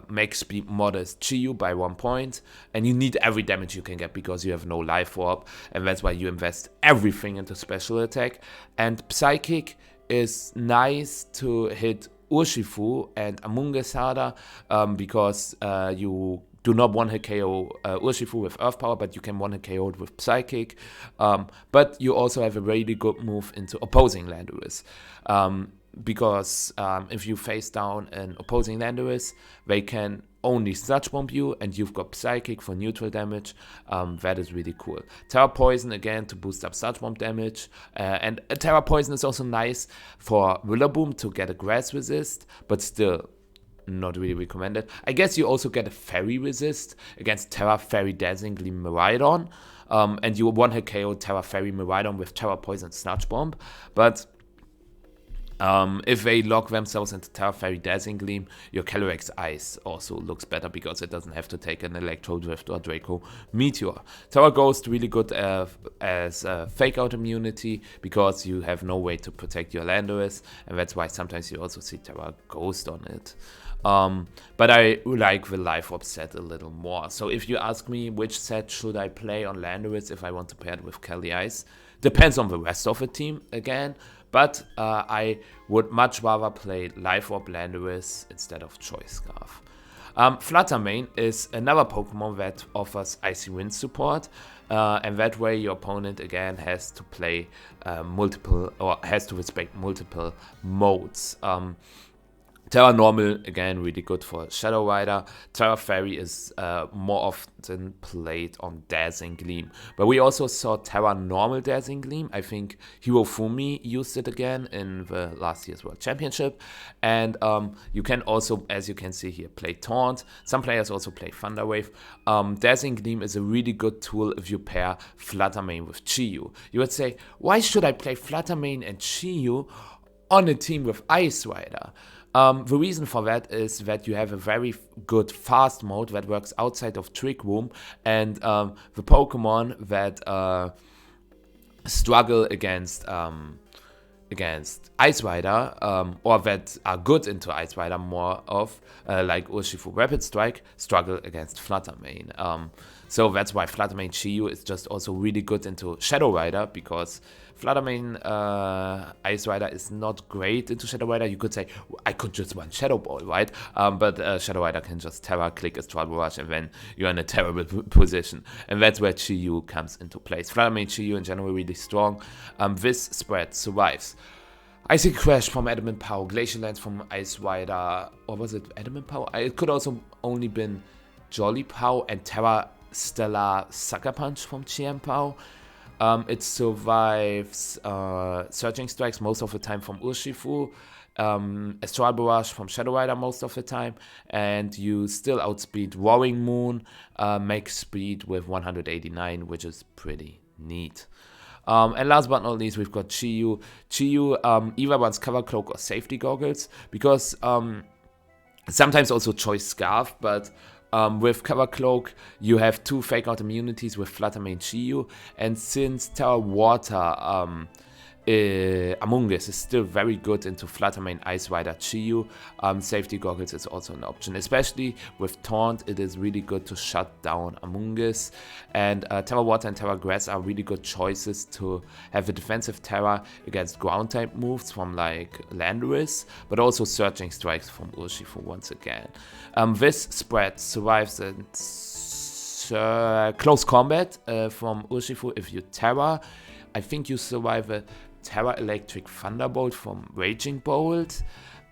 max speed modest Chiyu by 1 point, and you need every damage you can get because you have no life orb, and that's why you invest everything into special attack. And Psychic is nice to hit Urshifu and Amoonguss harder, because you do not one-hit KO Urshifu with Earth Power, but you can one-hit KO it with Psychic. But you also have a really good move into opposing Landorus. Because if you face down an opposing Landorus, they can only Sludge Bomb you, and you've got Psychic for neutral damage. That is really cool. Terra Poison again to boost up Sludge Bomb damage, and Terra Poison is also nice for Rillaboom to get a grass resist, but still not really recommended. I guess you also get a Fairy resist against Terra Fairy Dazzling Gleam Miraidon, and you one-hit KO Terra Fairy Miraidon with Terra Poison Sludge Bomb, but if they lock themselves into Terra Fairy Dazzling Gleam, your Calyrex-Ice also looks better because it doesn't have to take an Electro Drift or Draco Meteor. Terra Ghost really good as fake out immunity because you have no way to protect your Landorus, and that's why sometimes you also see Terra Ghost on it. But I like the Life Orb set a little more. So if you ask me which set should I play on Landorus if I want to pair it with Calyrex, depends on the rest of the team again. But I would much rather play Life Orb Landorus instead of Choice Scarf. Fluttermane is another Pokemon that offers Icy Wind support, and that way your opponent again has to play has to respect multiple modes. Terra Normal, again, really good for Shadow Rider. Terra Fairy is more often played on Dazzling Gleam. But we also saw Terra Normal Dazzling Gleam. I think Hirofumi used it again in the last year's World Championship. And you can also, as you can see here, play Taunt. Some players also play Thunder Wave. Dazzling Gleam is a really good tool if you pair Fluttermane with Chi-Yu. You would say, why should I play Fluttermane and Chi-Yu on a team with Ice Rider? The reason for that is that you have a very good fast mode that works outside of Trick Room, and the Pokemon that struggle against Ice Rider, or that are good into Ice Rider more of, like Urshifu Rapid Strike, struggle against Fluttermane. So that's why Fluttermane Chi-Yu is just also really good into Shadow Rider, because Fluttermane Ice Rider is not great into Shadow Rider. You could say, I could just run Shadow Ball, right? But Shadow Rider can just Terra, click Astral Barrage, and then you're in a terrible position. And that's where Chi-Yu comes into place. Fluttermane Chi-Yu in general really strong. This spread survives. Icy Crash from Adamant Power, Glacial Lance from Ice Rider, or was it Adamant Power? It could also only been Jolly Power, and Terra Stellar Sucker Punch from Chien-Pao. It survives Surging Strikes most of the time from Urshifu, Astral Barrage from Shadow Rider most of the time, and you still outspeed Roaring Moon, max speed with 189, which is pretty neat. And last but not least, we've got Chi-Yu. Chi-Yu either runs Cover Cloak or Safety Goggles, because sometimes also Choice Scarf, but with Cover Cloak, you have 2 Fake Out immunities with Fluttermane Chi-Yu, and since Terra Water Among Us is still very good into Fluttermane Ice Rider Chi-Yu, Safety Goggles is also an option. Especially with Taunt, it is really good to shut down Among Us, and Terra Water and Terra Grass are really good choices to have a defensive Terra against ground type moves from like Landorus, but also Surging Strikes from Urshifu once again. This spread survives in close combat from Urshifu if you Terra. I think you survive a Terra Electric Thunderbolt from Raging Bolt,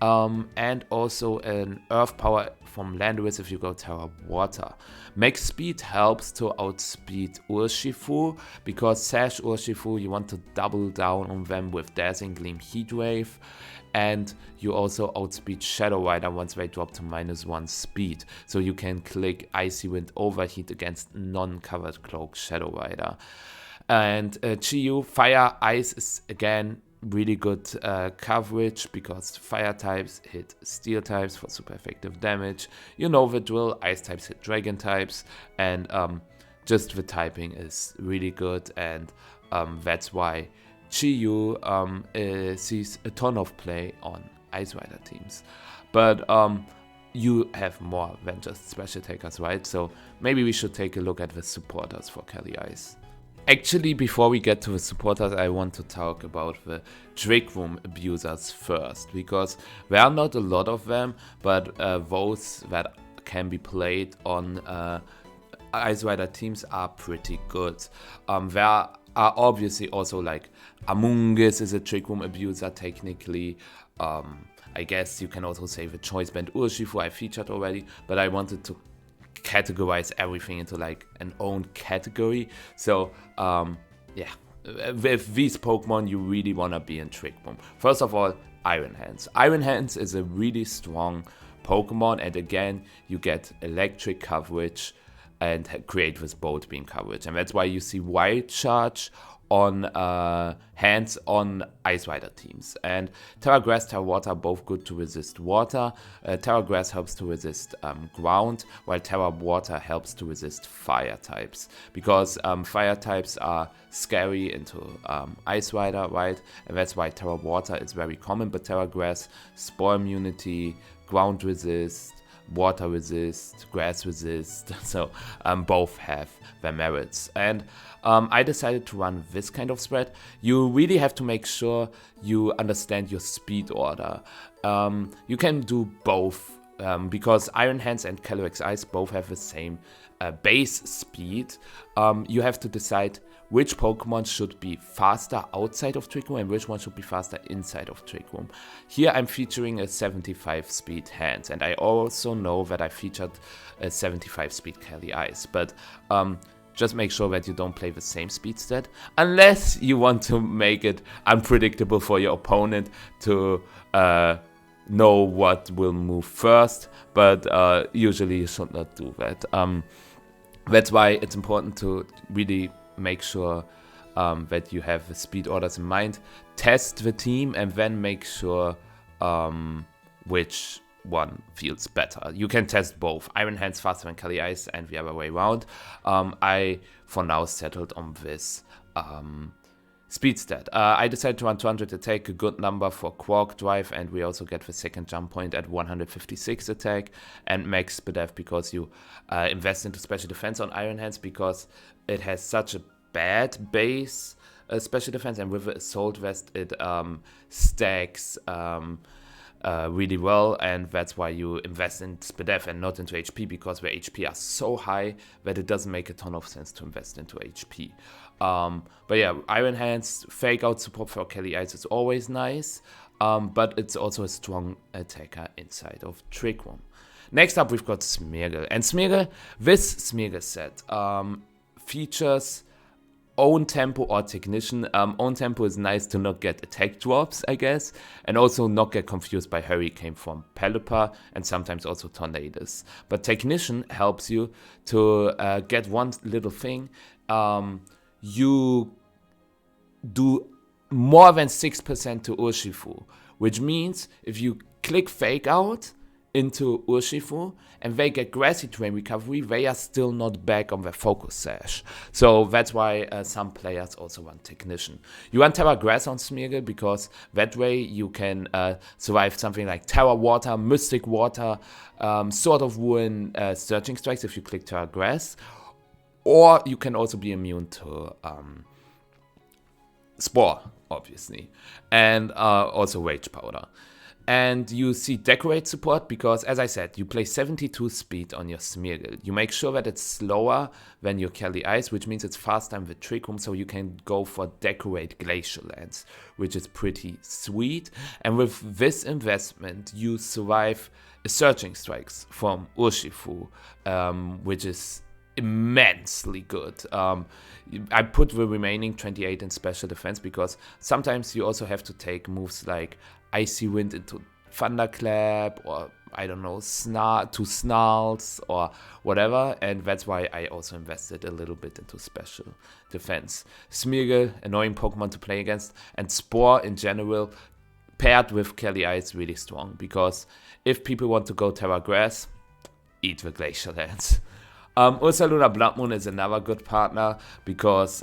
and also an Earth Power from Landorus if you go Terra Water. Max Speed helps to outspeed Urshifu, because Sash Urshifu, you want to double down on them with Dazzling Gleam Heatwave, and you also outspeed Shadow Rider once they drop to -1 speed, so you can click Icy Wind Overheat against non-covered Cloak Shadow Rider. And Chi-Yu, Fire, Ice is again really good coverage, because Fire types hit Steel types for super effective damage. You know the drill, Ice types hit Dragon types, and just the typing is really good, and that's why Chi-Yu sees a ton of play on Ice Rider teams. But you have more than just special takers, right? So maybe we should take a look at the supporters for Calyrex-Ice. Actually, before we get to the supporters, I want to talk about the Trick Room abusers first, because there are not a lot of them, but those that can be played on Ice Rider teams are pretty good. There are obviously also like Among Us is a Trick Room abuser technically. I guess you can also say the Choice Band Urshifu I featured already, but I wanted to categorize everything into like an own category. So yeah, with these Pokemon you really want to be in Trick Room. First of all, Iron Hands. Iron Hands is a really strong Pokemon, and again you get electric coverage and create this Bolt Beam coverage, and that's why you see Wild Charge on hands on Ice Rider teams. And Terra Grass, Terra Water are both good to resist water. Terra Grass helps to resist ground, while Terra Water helps to resist fire types, because fire types are scary into Ice Rider, right? And that's why Terra Water is very common, but Terra Grass, Spore Immunity, Ground Resist, Water Resist, Grass Resist, so both have their merits. And I decided to run this kind of spread. You really have to make sure you understand your speed order. You can do both because Iron Hands and Calyrex-Ice both have the same base speed, you have to decide which Pokemon should be faster outside of Trick Room and which one should be faster inside of Trick Room. Here I'm featuring a 75 speed Hands, and I also know that I featured a 75 speed Calyrex-Ice, but just make sure that you don't play the same speed stat, unless you want to make it unpredictable for your opponent to know what will move first, but usually you should not do that. That's why it's important to really make sure that you have the speed orders in mind, test the team, and then make sure which one feels better. You can test both, Iron Hands faster than Calyrex-Ice and the other way around. I for now settled on this speed stat. I decided to run 200 attack, a good number for Quark Drive, and we also get the second jump point at 156 attack, and max SPDEF because you invest into special defense on Iron Hands because it has such a bad base special defense, and with the Assault Vest it stacks really well, and that's why you invest in SPDEF and not into HP, because the HP are so high that it doesn't make a ton of sense to invest into HP. But yeah, Iron Hands fake out support for Calyrex is always nice, but it's also a strong attacker inside of Trick Room. Next up we've got Smeargle, and this Smeargle set features Own Tempo or Technician. Own Tempo is nice to not get attack drops, I guess, and also not get confused by Hurricane from Pelipper and sometimes also Tornadus. But Technician helps you to get one little thing. You do more than 6% to Urshifu, which means if you click Fake Out into Urshifu and they get Grassy Terrain recovery, they are still not back on their focus sash. So that's why some players also run Technician. You run Terra Grass on Smeargle because that way you can survive something like Terra Water, Mystic Water, Sword of Ruin, Searching Strikes if you click Terra Grass, or you can also be immune to Spore, obviously, and also Rage Powder. And you see Decorate support because, as I said, you play 72 speed on your Smeargle. You make sure that it's slower than your Calyrex-Ice, which means it's faster than the Trick Room, so you can go for Decorate Glacial Lands, which is pretty sweet. And with this investment, you survive Searching Strikes from Urshifu, which is immensely good. I put the remaining 28 in special defense because sometimes you also have to take moves like Icy Wind into Thunderclap, or I don't know, two Snarls or whatever, and that's why I also invested a little bit into special defense. Smeargle, annoying Pokemon to play against, and Spore in general paired with Calyrex really strong, because if people want to go Terra Grass, eat the Glacial Lands. Ursaluna Blood Moon is another good partner because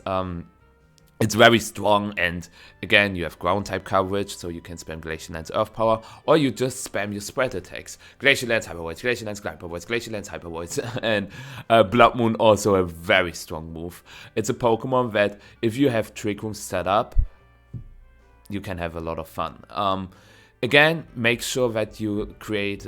it's very strong, and again you have ground type coverage, so you can spam Glacial Lance Earth Power, or you just spam your spread attacks. Glacial Lance Hyper Voice, Glacial Lance Hyper Voice, Glacial Lance Hyper Voice, and Blood Moon also a very strong move. It's a Pokemon that if you have Trick Room set up, you can have a lot of fun. Again, make sure that you create,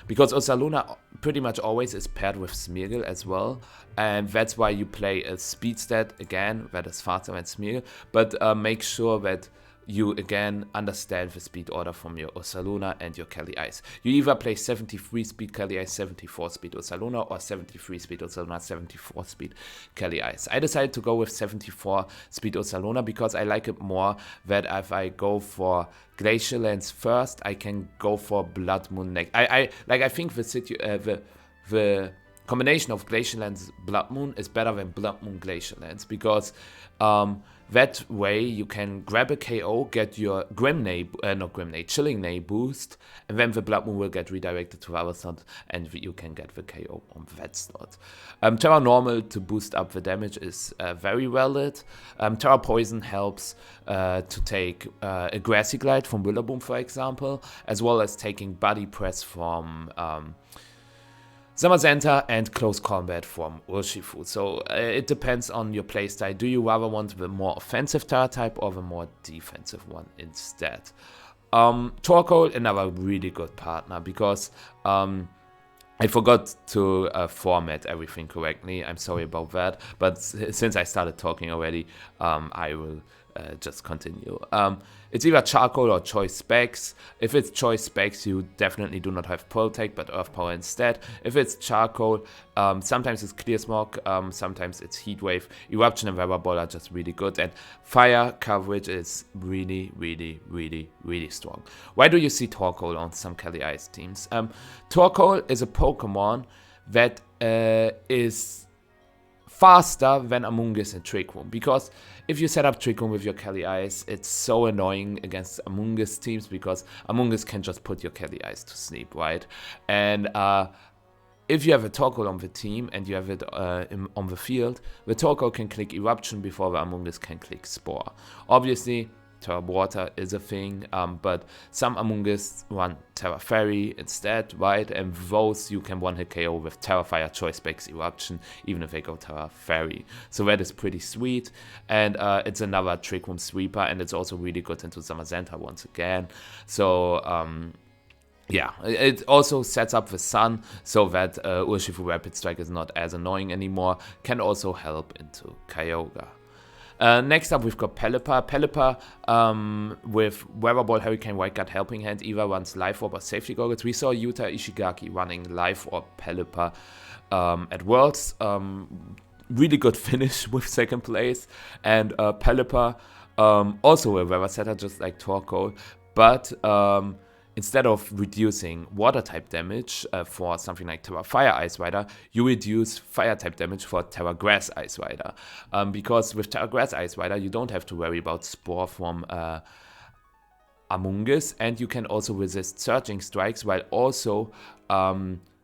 because Ursaluna pretty much always is paired with Smeargle as well, and that's why you play a speed stat, again, that is faster than Smeargle, but make sure that you again understand the speed order from your Ursaluna and your Calyrex. You either play 73 speed Calyrex, 74 speed Ursaluna, or 73 speed Ursaluna, 74 speed Calyrex. I decided to go with 74 speed Ursaluna because I like it more that if I go for Glacial Lance first, I can go for Blood Moon next. I think the combination of Glacial Lance Blood Moon is better than Blood Moon Glacial Lance, because that way you can grab a KO, get your Chilling Neigh boost, and then the Blood Moon will get redirected to the other slot, and you can get the KO on that slot. Terra Normal to boost up the damage is very valid. Terra Poison helps to take a Grassy Glide from Willaboom, for example, as well as taking Body Press from Zamazenta and Close Combat from Urshifu. So it depends on your playstyle. Do you rather want the more offensive Terra type or the more defensive one instead? Torkoal, another really good partner, because I forgot to format everything correctly. I'm sorry about that. But since I started talking already, I will just continue. It's either charcoal or choice specs. If it's choice specs, you definitely do not have protect, but earth power instead. If it's charcoal, sometimes it's clear smoke, sometimes it's heat wave. Eruption and weather ball are just really good, and fire coverage is really, really, really, really strong. Why do you see Torkoal on some Calyrex teams? Torkoal is a Pokemon that is faster than Amoonguss and Trick Room, because if you set up Trick Room with your Calyrex, it's so annoying against Amoonguss teams, because Amoonguss can just put your Calyrex to sleep, right? And if you have a Torkoal on the team and you have it on the field, the Torkoal can click Eruption before the Amoonguss can click Spore. Obviously, Terra Water is a thing, but some Amoonguss run Terra Fairy instead, right? And those you can one-hit KO with Terra Fire, Choice Specs, Eruption, even if they go Terra Fairy. So that is pretty sweet, and it's another Trick Room sweeper, and it's also really good into Zamazenta once again. So yeah, it also sets up the sun so that Urshifu Rapid Strike is not as annoying anymore. Can also help into Kyogre. Next up, we've got Pelipper. Pelipper with Weather Ball, Hurricane, White Guard, Helping Hand, either runs Life Orb or Safety Goggles. We saw Yuta Ishigaki running Life Orb Pelipper at Worlds. Really good finish with second place. And Pelipper, also a Weather Setter, just like Torkoal, but instead of reducing water type damage for something like Terra Fire Ice Rider, you reduce fire type damage for Terra Grass Ice Rider. Because with Terra Grass Ice Rider, you don't have to worry about Spore from Amoonguss, and you can also resist Surging Strikes while also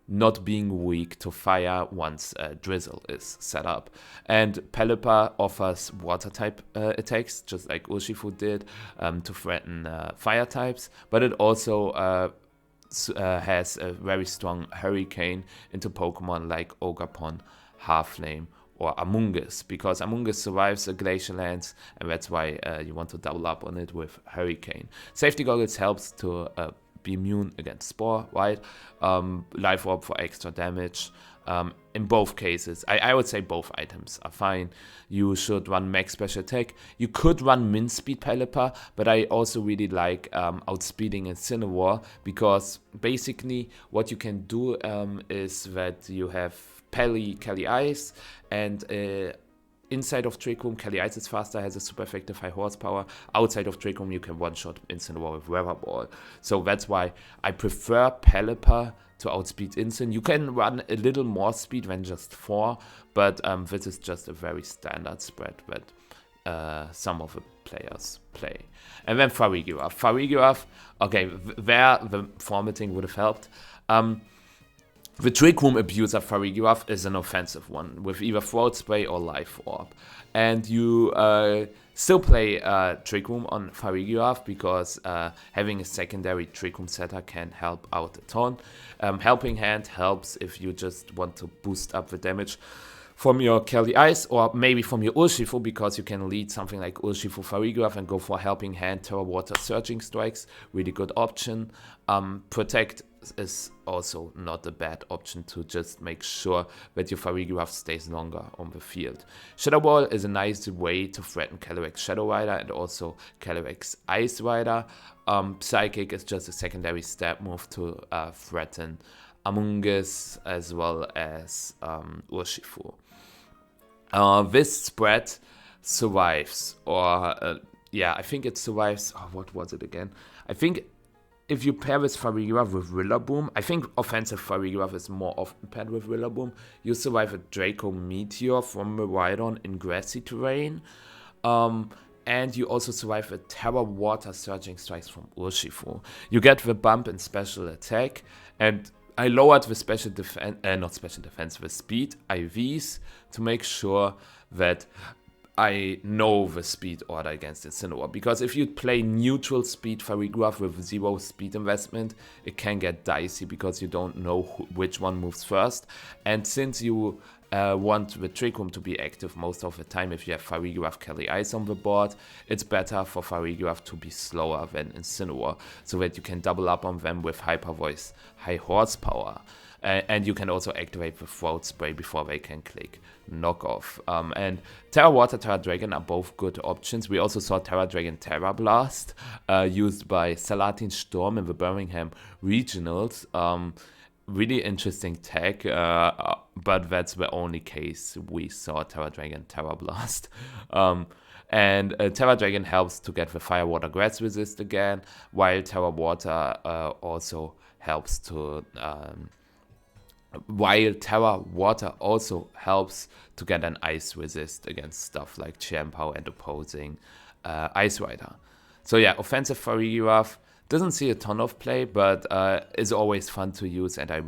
not being weak to fire once Drizzle is set up. And Pelipper offers water type attacks, just like Urshifu did, to threaten fire types, but it also has a very strong Hurricane into Pokemon like Ogerpon, Halflame, or Amoonguss, because Amoonguss survives a Glacial Lance, and that's why you want to double up on it with Hurricane. Safety Goggles helps to be immune against Spore, right? Life Orb for extra damage. In both cases, I would say both items are fine. You should run Max Special Attack. You could run Min Speed Pelipper, but I also really like outspeeding Incineroar, because basically what you can do is that you have Calyrex, and inside of Trick Room, Calyrex is faster, has a super effective high horsepower. Outside of Trick Room, you can one-shot Incineroar with Weather Ball. So that's why I prefer Pelipper to outspeed Incin. You can run a little more speed than just 4, but this is just a very standard spread that some of the players play. And then Farigiraf. Farigiraf, okay, there the formatting would have helped. The Trick Room abuser Farigiraf is an offensive one, with either Throat Spray or Life Orb. And you still play Trick Room on Farigiraf, because having a secondary Trick Room setter can help out a ton. Helping Hand helps if you just want to boost up the damage from your Calyrex, or maybe from your Urshifu, because you can lead something like Urshifu Farigiraf and go for Helping Hand, Terra Water, Surging Strikes. Really good option. Protect is also not a bad option to just make sure that your Farigiraf stays longer on the field. Shadow Ball is a nice way to threaten Calyrex Shadow Rider and also Calyrex Ice Rider. Psychic is just a secondary stab move to threaten Amoonguss as well as Urshifu. This spread survives, or yeah, I think it survives. Oh, what was it again? I think if you pair this Farigiraf with Rillaboom, I think offensive Farigiraf is more often paired with Rillaboom. You survive a Draco Meteor from Miraidon in grassy terrain. And you also survive a Terra Water Surging Strikes from Urshifu. You get the bump in special attack, and I lowered the special defense, not special defense, the speed IVs to make sure that I know the speed order against Incineroar, because if you play neutral speed Farigiraf with 0 speed investment, it can get dicey because you don't know which one moves first. And since you want the Trick Room to be active most of the time. If you have Farigiraf Calyrex-Ice on the board, it's better for Farigiraf to be slower than Incineroar, so that you can double up on them with Hyper Voice, high horsepower. And you can also activate the Throat Spray before they can click Knockoff. And Terra Water, Terra Dragon are both good options. We also saw Terra Dragon Terra Blast used by Salatin Storm in the Birmingham Regionals. Really interesting tech, but that's the only case we saw Terra Dragon Terra Blast. And Terra Dragon helps to get the Fire Water Grass resist again, while Terra Water also helps to... while Terra Water also helps to get an Ice resist against stuff like Chiempao and opposing Ice Rider. So yeah, offensive Farigiraf doesn't see a ton of play, but is always fun to use, and I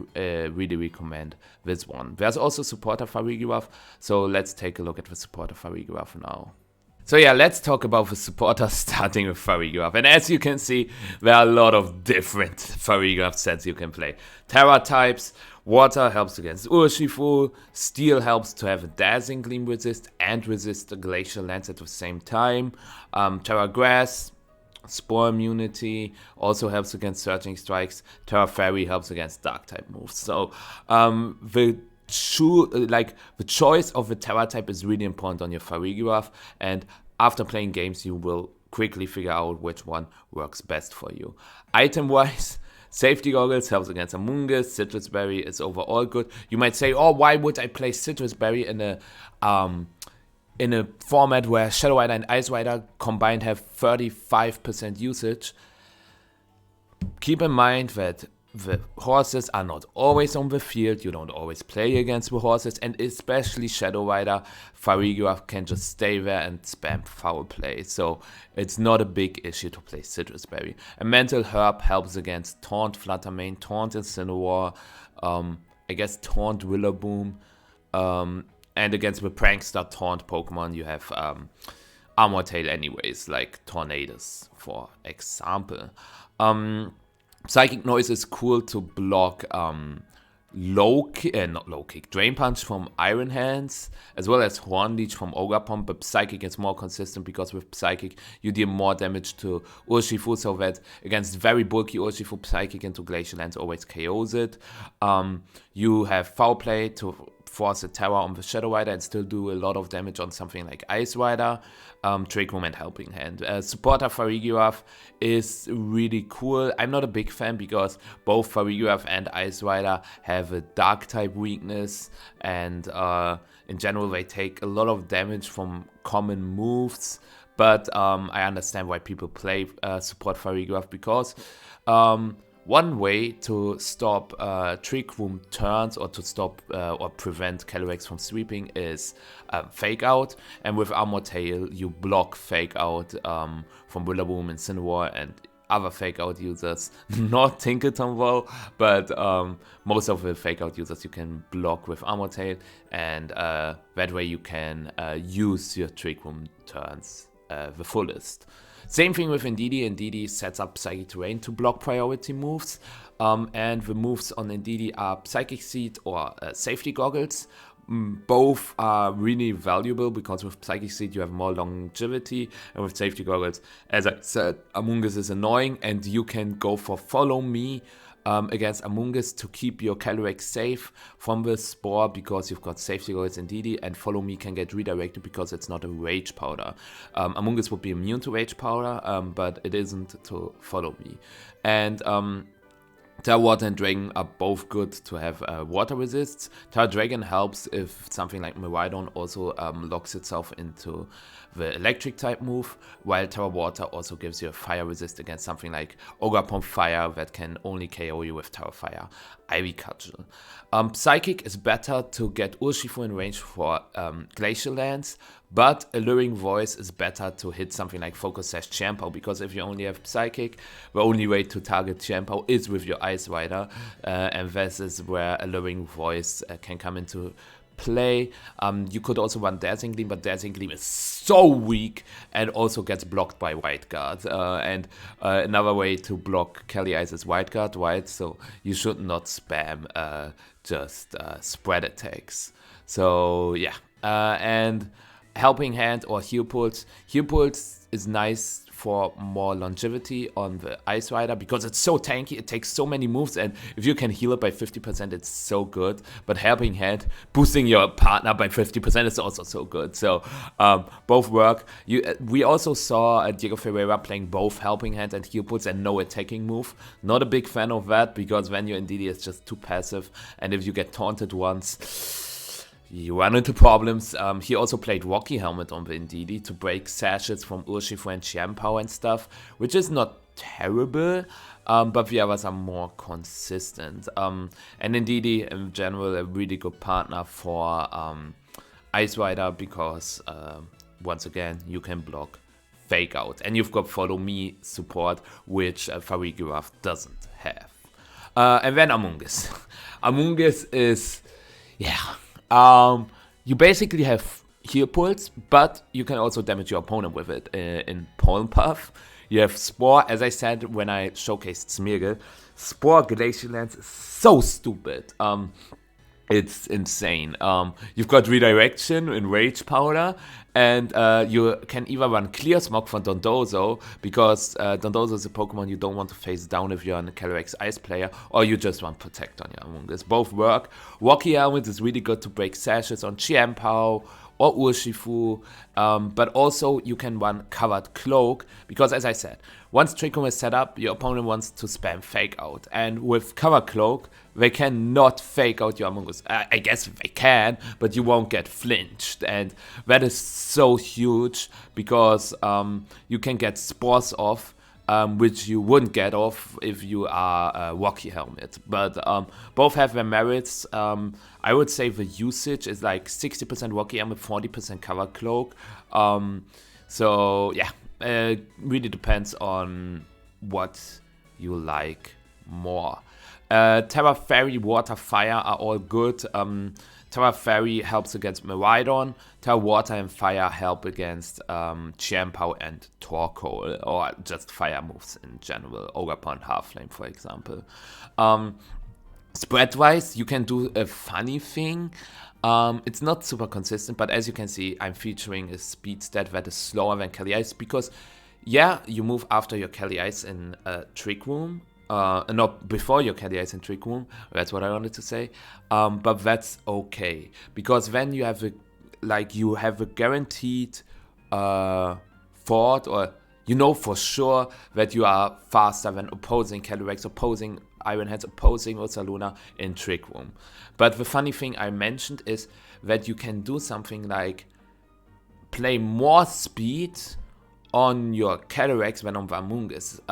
really recommend this one. There's also supporter Farigiraf, so let's take a look at the supporter Farigiraf now. So yeah, let's talk about the supporters starting with Farigiraf. And as you can see, there are a lot of different Farigiraf sets you can play. Terra types, Water helps against Urshifu, Steel helps to have a Dazzling Gleam resist and resist the Glacial Lance at the same time. Terra Grass, Spore immunity, also helps against Surging Strikes. Terra Fairy helps against Dark type moves. So the choice of the Terra type is really important on your Farigiraf, and after playing games you will quickly figure out which one works best for you. Item wise, Safety Goggles helps against Amoonguss. Citrus Berry is overall good. You might say, oh, why would I play Citrus Berry in a format where Shadow Rider and Ice Rider combined have 35% usage? Keep in mind that the horses are not always on the field, you don't always play against the horses, and especially Shadow Rider, Farigiraf can just stay there and spam foul play, so it's not a big issue to play Citrus Berry. A Mental Herb helps against Taunt Fluttermane, Taunt Incineroar, I guess Taunt Rillaboom, and against the Prankster Taunt Pokemon you have Armor Tail anyways, like Tornadus for example. Psychic Noise is cool to block not low kick, Drain Punch from Iron Hands, as well as Horn Leech from Ogre Pump, but Psychic is more consistent because with Psychic you deal more damage to Urshifu, so that against very bulky Urshifu, Psychic into Glacial Lance always KOs it. You have Foul Play to force a Terra on the Shadow Rider and still do a lot of damage on something like Ice Rider. Trick Room and Helping Hand. Supporter Farigiraf is really cool. I'm not a big fan because both Farigiraf and Ice Rider have a Dark type weakness, and in general they take a lot of damage from common moves, but I understand why people play support Farigiraf, because one way to stop Trick Room turns or to stop or prevent Calyrex from sweeping is Fake Out, and with Armor Tail you block Fake Out from Rillaboom, Incineroar, and other Fake Out users, not Tinkerton though, but most of the Fake Out users you can block with Armor Tail, and that way you can use your Trick Room turns the fullest. Same thing with Indeedee. Indeedee sets up Psychic Terrain to block priority moves, and the moves on Indeedee are Psychic Seed or Safety Goggles. Both are really valuable because with Psychic Seed you have more longevity, and with Safety Goggles, as I said, Amoonguss is annoying, and you can go for Follow Me against Amoonguss to keep your Calyrex safe from the Spore, because you've got Safety Goggles and Indeedee, and Follow Me can get redirected because it's not a Rage Powder. Amoonguss would be immune to Rage Powder, but it isn't to Follow Me. And Terra Water and Dragon are both good to have water resists. Terra Dragon helps if something like Miraidon also locks itself into the electric type move, while Terra Water also gives you a fire resist against something like Ogre Pump Fire that can only KO you with Terra Fire, Ivy Cudgel. Psychic is better to get Urshifu in range for Glacial Lance, but Alluring Voice is better to hit something like Focus Sash Chiempao, because if you only have Psychic, the only way to target Chiempao is with your Ice Rider, and this is where Alluring Voice can come into play. You could also run Dancing Gleam, but Dancing Gleam is so weak and also gets blocked by White Guard. And another way to block Calyrex is White Guard, right? So you should not spam just spread attacks. So yeah, and Helping Hand or Heal Pulse. Heal Pulse is nice for more longevity on the Ice Rider because it's so tanky, it takes so many moves, and if you can heal it by 50%, it's so good. But Helping Hand, boosting your partner by 50% is also so good. So both work. We also saw Diego Ferreira playing both Helping Hand and Heal Pulse and no attacking move. Not a big fan of that because when you're in DD, it's just too passive, and if you get taunted once, you run into problems. He also played Rocky Helmet on the Indeedee to break sashes from Urshifu and Qianpao and stuff, which is not terrible, but the others are more consistent. And Indeedee, in general, a really good partner for Ice Rider because, once again, you can block Fake Out. And you've got Follow Me support, which Farigiraf doesn't have. And then Among Us. Among Us is, yeah... you basically have Heal Pulse, but you can also damage your opponent with it in Pollen Puff. You have Spore, as I said when I showcased Smeargle. Spore Glacial Lance is so stupid. It's insane. You've got Redirection in Rage Powder, and you can either run Clear Smog for Dondozo, because Dondozo is a Pokemon you don't want to face down if you're a Calyrex-Ice player, or you just run Protect on your Among Us. Both work. Rocky Helmet is really good to break sashes on Qianpao or Urshifu, but also you can run Covered Cloak, because as I said, once Trick Room is set up, your opponent wants to spam Fake Out, and with Cover Cloak, they cannot Fake Out your Among Us. I guess they can, but you won't get flinched, and that is so huge, because you can get Spores off, which you wouldn't get off if you are a Rocky Helmet. But both have their merits. I would say the usage is like 60% Rocky Helmet, 40% Cover Cloak. So yeah, really depends on what you like more. Terra Fairy, Water, Fire are all good. Terra Fairy helps against Miraidon. Terra Water and Fire help against Qianpao and Torkoal, or just fire moves in general. Ogerpon, Half-Flame, for example. Spread-wise, you can do a funny thing. It's not super consistent, but as you can see, I'm featuring a speed stat that is slower than Calyrex, because, yeah, you move after your Calyrex in Trick Room. Not before your Calyrex in Trick Room, that's what I wanted to say, but that's okay, because then you have a guaranteed fort, or you know for sure that you are faster than opposing Calyrex, opposing Iron Hands, opposing Ursaluna in Trick Room. But the funny thing I mentioned is that you can do something like play more speed on your Calyrex than on the Among Us.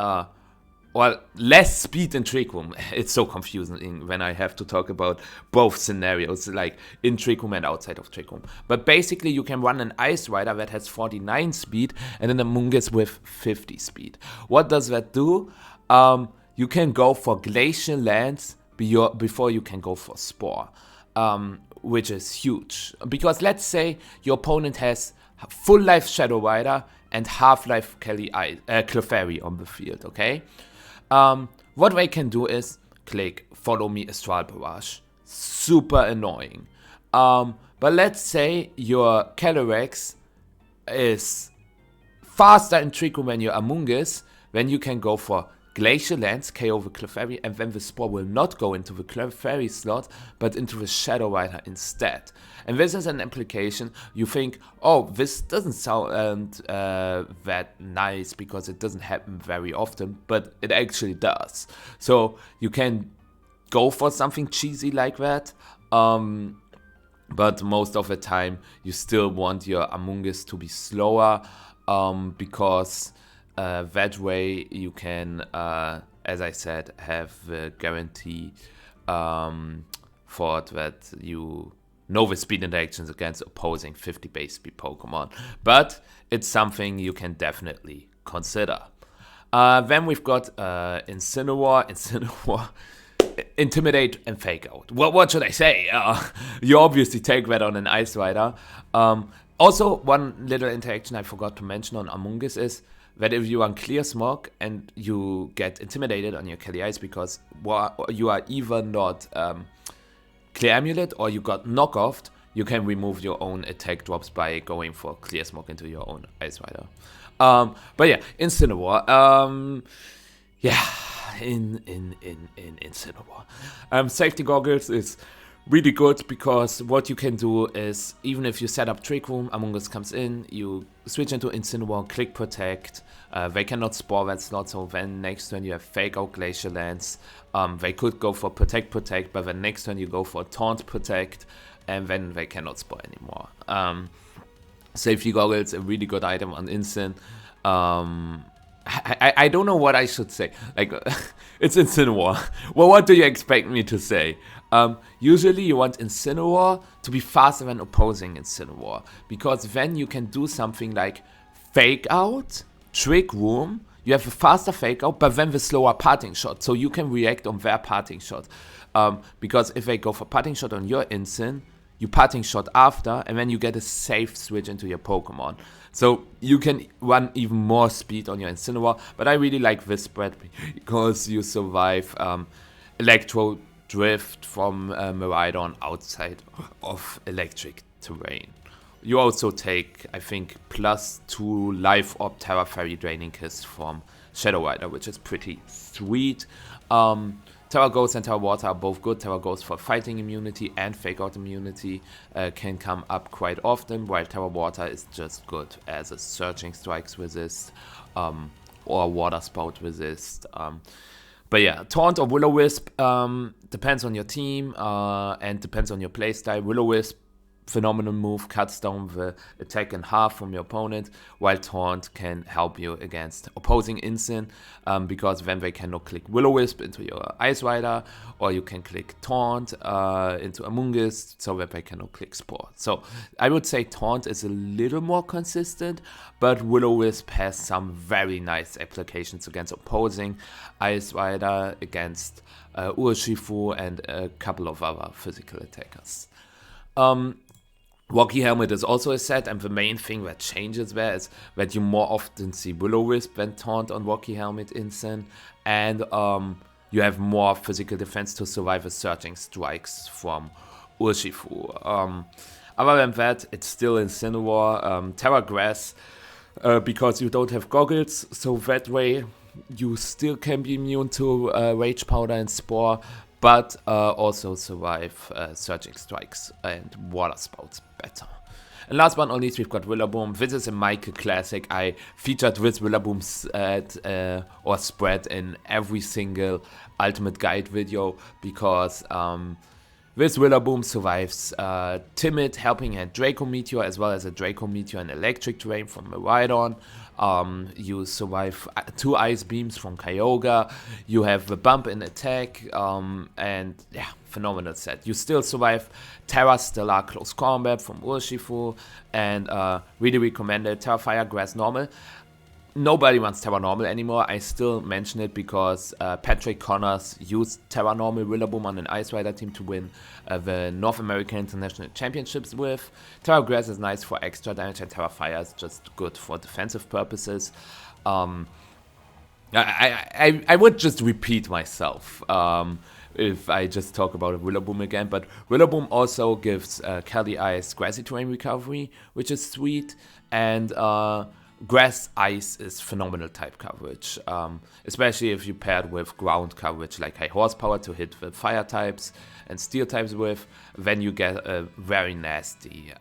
Or less speed in Trick Room. It's so confusing when I have to talk about both scenarios, like in Trick Room and outside of Trick Room. But basically you can run an Ice Rider that has 49 speed and an Among Us with 50 speed. What does that do? You can go for Glacial Lance before you can go for Spore, which is huge. Because let's say your opponent has full life Shadow Rider and half-life Clefairy on the field, okay? What they can do is click Follow Me Astral Barrage. Super annoying. But let's say your Calyrex is faster in Trick Room than your Among Us, then you can go for Glacial Lance, KO the Clefairy, and then the Spore will not go into the Clefairy slot, but into the Shadow Rider instead. And this is an application you think, oh, this doesn't sound that nice because it doesn't happen very often, but it actually does. So you can go for something cheesy like that, but most of the time you still want your Among Us to be slower, because that way you can, as I said, have the guarantee for that you know the speed interactions against opposing 50 base speed Pokemon. But it's something you can definitely consider. Then we've got Incineroar. Incineroar Intimidate and Fake Out. Well, what should I say? You obviously take that on an Ice Rider. Also, one little interaction I forgot to mention on Among Us is that if you run Clear Smog and you get intimidated on your Calyrex because you are either not Clear Amulet or you got knockoffed, you can remove your own attack drops by going for Clear Smog into your own Ice Rider. But yeah, Incineroar. In Incineroar. Safety Goggles is really good because what you can do is, even if you set up Trick Room, Among Us comes in, you switch into Incineroar, click Protect, they cannot spore that slot, so then next turn you have Fake Out Glacial Lance, they could go for Protect, but then next turn you go for Taunt Protect, and then they cannot spore anymore. Safety Goggles, a really good item on Incin. I don't know what I should say. Like, it's Incineroar. Well, what do you expect me to say? Usually you want Incineroar to be faster than opposing Incineroar, because then you can do something like Fake Out, Trick Room, you have a faster Fake Out, but then the slower parting shot, so you can react on their parting shot. Because if they go for parting shot on your Incin, you parting shot after, and then you get a safe switch into your Pokemon. So you can run even more speed on your Incineroar, but I really like this spread because you survive Electro Drift from Miraidon outside of electric terrain. You also take, I think, +2 Life Orb Terra Fairy Draining Kiss from Shadow Rider, which is pretty sweet. Terra Ghost and Terra Water are both good. Terra Ghost for fighting immunity and Fake Out immunity can come up quite often, while Terra Water is just good as a Searching Strikes resist or Water Spout resist. But yeah, Taunt or Will-O-Wisp depends on your team and depends on your playstyle. Will-O-Wisp, phenomenal move, cuts down the attack in half from your opponent, while Taunt can help you against opposing Incin, because then they cannot click Will-O-Wisp into your Ice Rider, or you can click Taunt into Among Us, so that they cannot click Spore. So I would say Taunt is a little more consistent, but Will-O-Wisp has some very nice applications against opposing Ice Rider, against Urshifu, and a couple of other physical attackers. Rocky Helmet is also a set, and the main thing that changes there is that you more often see Will-O-Wisp than Taunt on Rocky Helmet Incin, and you have more physical defense to survive the Searching Strikes from Urshifu. Other than that, it's still Incineroar, Terra Grass, because you don't have goggles, so that way you still can be immune to Rage Powder and Spore, but also survive Searching Strikes and Water Spouts better. And last but not least, we've got Rillaboom. This is a Michael classic. I featured this Rillaboom set or spread in every single Ultimate Guide video, because this Rillaboom survives Timid, helping a Draco Meteor, as well as a Draco Meteor and Electric Terrain from Miraidon. You survive 2 Ice Beams from Kyogre, you have the bump in attack, and yeah, phenomenal set. You still survive Terra Stellar Close Combat from Urshifu, and really recommended Terra Fire Grass Normal. Nobody wants Terra Normal anymore. I still mention it because Patrick Connors used Terra Normal Rillaboom on an Ice Rider team to win the North American International Championships with. Terra Grass is nice for extra damage, and Terra Fire is just good for defensive purposes. I would just repeat myself if I just talk about Rillaboom again, but Rillaboom also gives Calyrex-Ice Grassy Terrain Recovery, which is sweet, and Grass Ice is phenomenal type coverage, especially if you paired with ground coverage like High Horsepower to hit the fire types and steel types with. Then you get a very nasty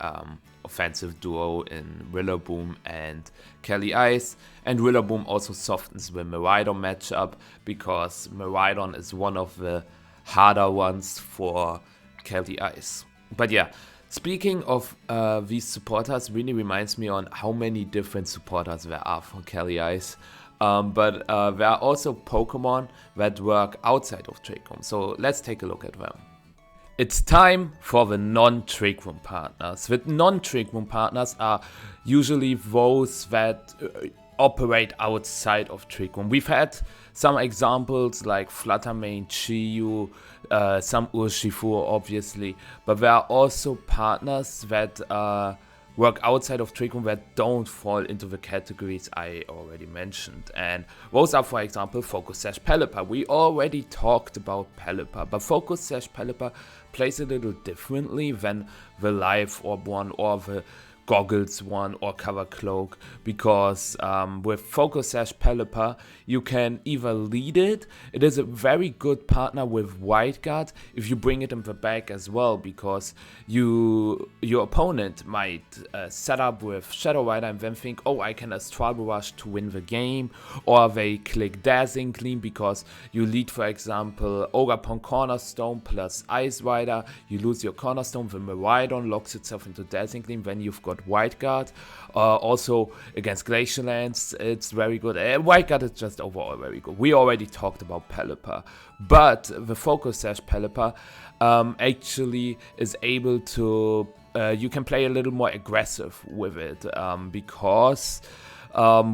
offensive duo in Rillaboom and Calyrex. And Rillaboom also softens the Miraidon matchup, because Miraidon is one of the harder ones for Calyrex. But yeah, speaking of these supporters, really reminds me on how many different supporters there are for Calyrex. But there are also Pokemon that work outside of Trick Room. So let's take a look at them. It's time for the non-Trick Room partners. The non-Trick Room partners are usually those that operate outside of Trick Room. We've had some examples like Fluttermane, Chiyu, some Urshifu obviously, but there are also partners that work outside of Trick Room that don't fall into the categories I already mentioned. And those are, for example, Focus/Pelipper. We already talked about Pelipper, but Focus/Pelipper plays a little differently than the Live Orb one or the Goggles one or Cover Cloak, because with Focus/Pelipper you can either lead it. It is a very good partner with Wide Guard if you bring it in the back as well, because your opponent might set up with Shadow Rider and then think, oh, I can Astral Barrage to win the game, or they click Dazzling Gleam because you lead, for example, Ogre-Pon Cornerstone plus Ice Rider, you lose your Cornerstone, the Miraidon locks itself into Dazzling Gleam, then you've got Wide Guard. Also against Glacial Lands, it's very good. Wide Guard is just overall very good. We already talked about Pelipper, but the Focus/Pelipper actually is able to, you can play a little more aggressive with it, because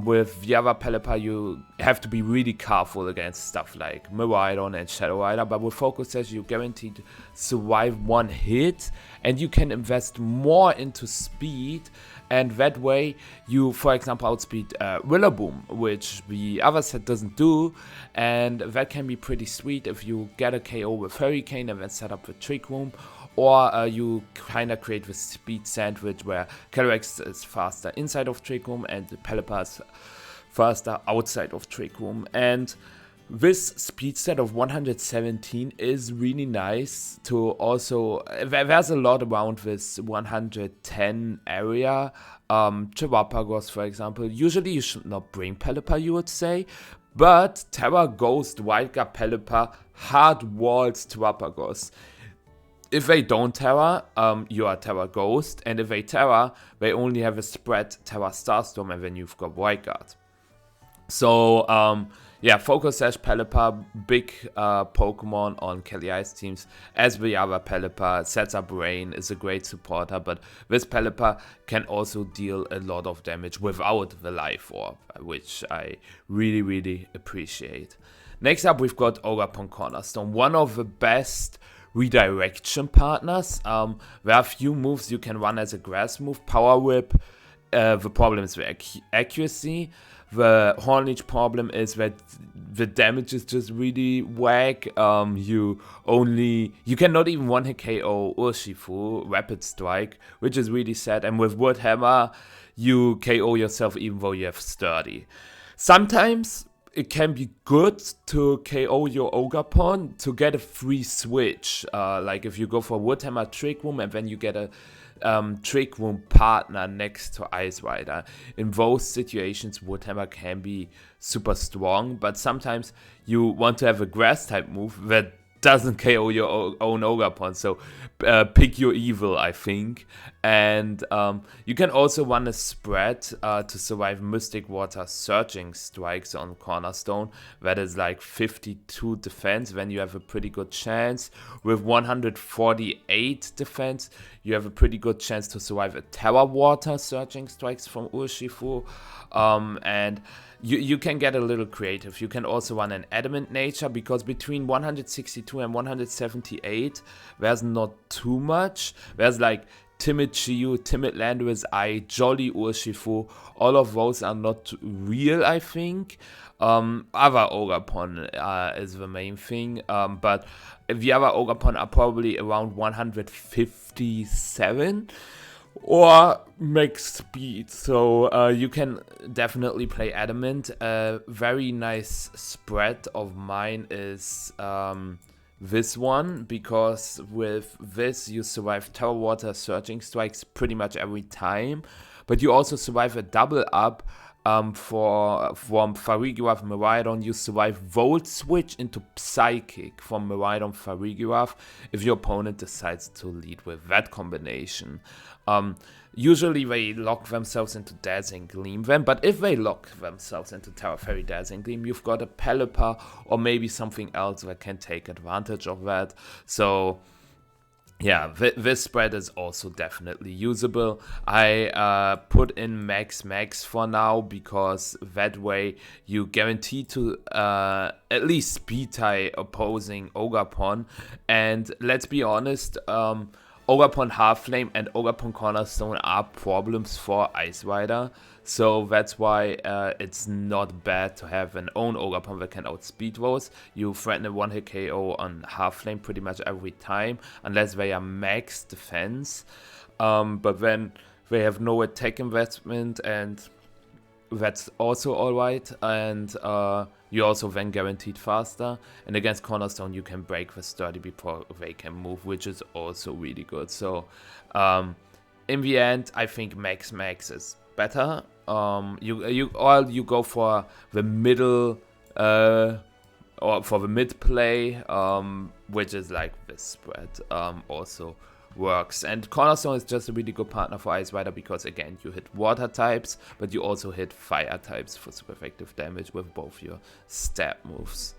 with the other Pelipper you have to be really careful against stuff like Miraidon and Shadow Rider, but with Focus/, you guaranteed survive one hit and you can invest more into speed, and that way you, for example, outspeed Rillaboom, which the other set doesn't do, and that can be pretty sweet if you get a KO with Hurricane and then set up the Trick Room, or you kind of create the speed sandwich where Calyrex is faster inside of Trick Room and the Pelipper is faster outside of Trick Room. And this speed set of 117 is really nice to also, there's a lot around this 110 area. Terrapagos, for example, usually you should not bring Pelipper, you would say, but Terra Ghost Wide Guard Pelipper hard walls Terrapagos. If they don't Terra, you are Terra Ghost, and if they Terra, they only have a spread Terra Starstorm, and then you've got Wide Guard. So, yeah, Focus/Pelipper, big Pokemon on Calyrex teams. As the other Pelipper, sets up Rain, is a great supporter, but this Pelipper can also deal a lot of damage without the Life Orb, which I really, really appreciate. Next up, we've got Ogre-Pon Cornerstone, one of the best redirection partners. There are a few moves you can run as a grass move. Power Whip, the problem is the accuracy. The Hornleech problem is that the damage is just really whack. You cannot even one-hit KO Urshifu, Rapid Strike, which is really sad. And with Wood Hammer, you KO yourself even though you have Sturdy. Sometimes it can be good to KO your Ogre-Pon to get a free switch. Like if you go for Wood Hammer Trick Room and then you get a Trick Room partner next to Ice Rider. In those situations, Wood Hammer can be super strong, but sometimes you want to have a grass type move that doesn't KO your own Ogre-Pon, so pick your evil, I think. And you can also run a spread to survive Mystic Water Surging Strikes on Cornerstone. That is like 52 defense, then you have a pretty good chance. With 148 defense, you have a pretty good chance to survive a Terra Water Surging Strikes from Urshifu. And you can get a little creative. You can also run an Adamant Nature, because between 162 and 178, there's not too much. There's like Timid Chiyu, Timid Landorus Eye, Jolly Urshifu. All of those are not real, I think. Other Ogre-Pon is the main thing, but the other Ogre-Pon are probably around 157 or max speed, so you can definitely play Adamant. A very nice spread of mine is this one, because with this you survive Terra Water Surging Strikes pretty much every time, but you also survive a double up. From Farigiraf Miraidon, you survive Volt Switch into Psychic from Miraidon Farigiraf if your opponent decides to lead with that combination. Usually they lock themselves into Dazzling Gleam then, but if they lock themselves into Terra Fairy Dazzling Gleam, you've got a Pelipper or maybe something else that can take advantage of that. So yeah, this spread is also definitely usable. I put in max for now because that way you guarantee to at least speed tie opposing Ogapon. And let's be honest, Ogapon Half Flame and Ogapon Cornerstone are problems for Ice Rider. So that's why it's not bad to have an own Ogapon that can outspeed those. You threaten a 1-hit KO on Half Flame pretty much every time, unless they are max defense. But then they have no attack investment, and that's also alright. And you also then guaranteed faster. And against Cornerstone, you can break the sturdy before they can move, which is also really good. So in the end, I think max is better. You go for the middle or for the mid play, which is like this spread also works. And Cornerstone is just a really good partner for Ice Rider because again you hit water types, but you also hit fire types for super effective damage with both your stab moves.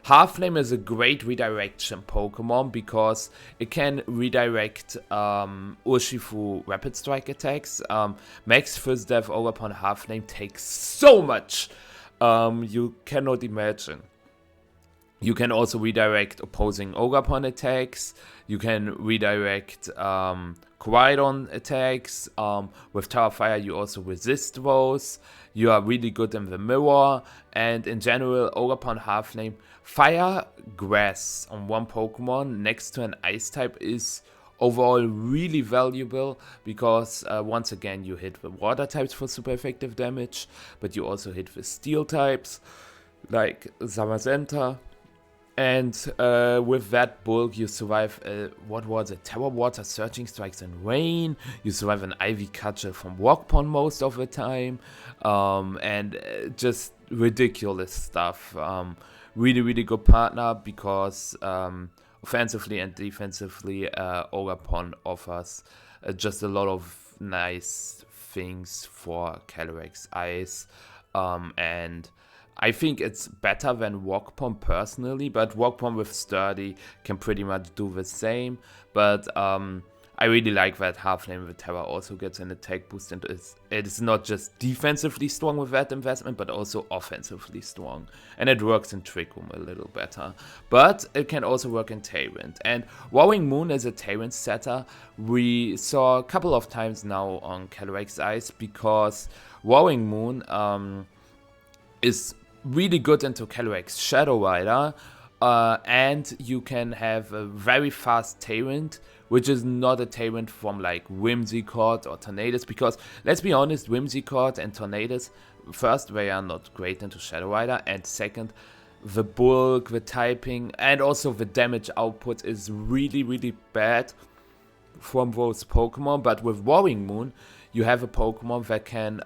Half Flame is a great redirection Pokemon because it can redirect Urshifu Rapid Strike attacks. Max First Death over upon Half Flame takes so much you cannot imagine. You can also redirect opposing Ogapon attacks. You can redirect Quaidon attacks. With Tower Fire, you also resist those. You are really good in the mirror. And in general, Ogapon Half Flame, Fire Grass on one Pokemon next to an Ice type is overall really valuable because once again, you hit the Water types for super effective damage, but you also hit the Steel types like Zamazenta. And with that bulk, you survive, what was it, Terror Water, Searching Strikes, and Rain. You survive an Ivy Cudgel from Walkpon most of the time. And just ridiculous stuff. Really, really good partner because offensively and defensively, Ogapon offers just a lot of nice things for Calyrex-Ice. And I think it's better than Walkpon personally, but Walkpon with Sturdy can pretty much do the same. But I really like that Half Flame with Terra also gets an attack boost, and it's not just defensively strong with that investment, but also offensively strong. And it works in Trick Room a little better. But it can also work in Tailwind. And Warring Moon is a Tailwind setter we saw a couple of times now on Calyrex-Ice because Warring Moon is really good into Calyrex Shadow Rider, and you can have a very fast Tailwind, which is not a Tailwind from like Whimsicott or Tornadus, because let's be honest, Whimsicott and Tornadus, first, they are not great into Shadow Rider, and second, the bulk, the typing, and also the damage output is really, really bad from those Pokemon. But with Warring Moon, you have a Pokemon that can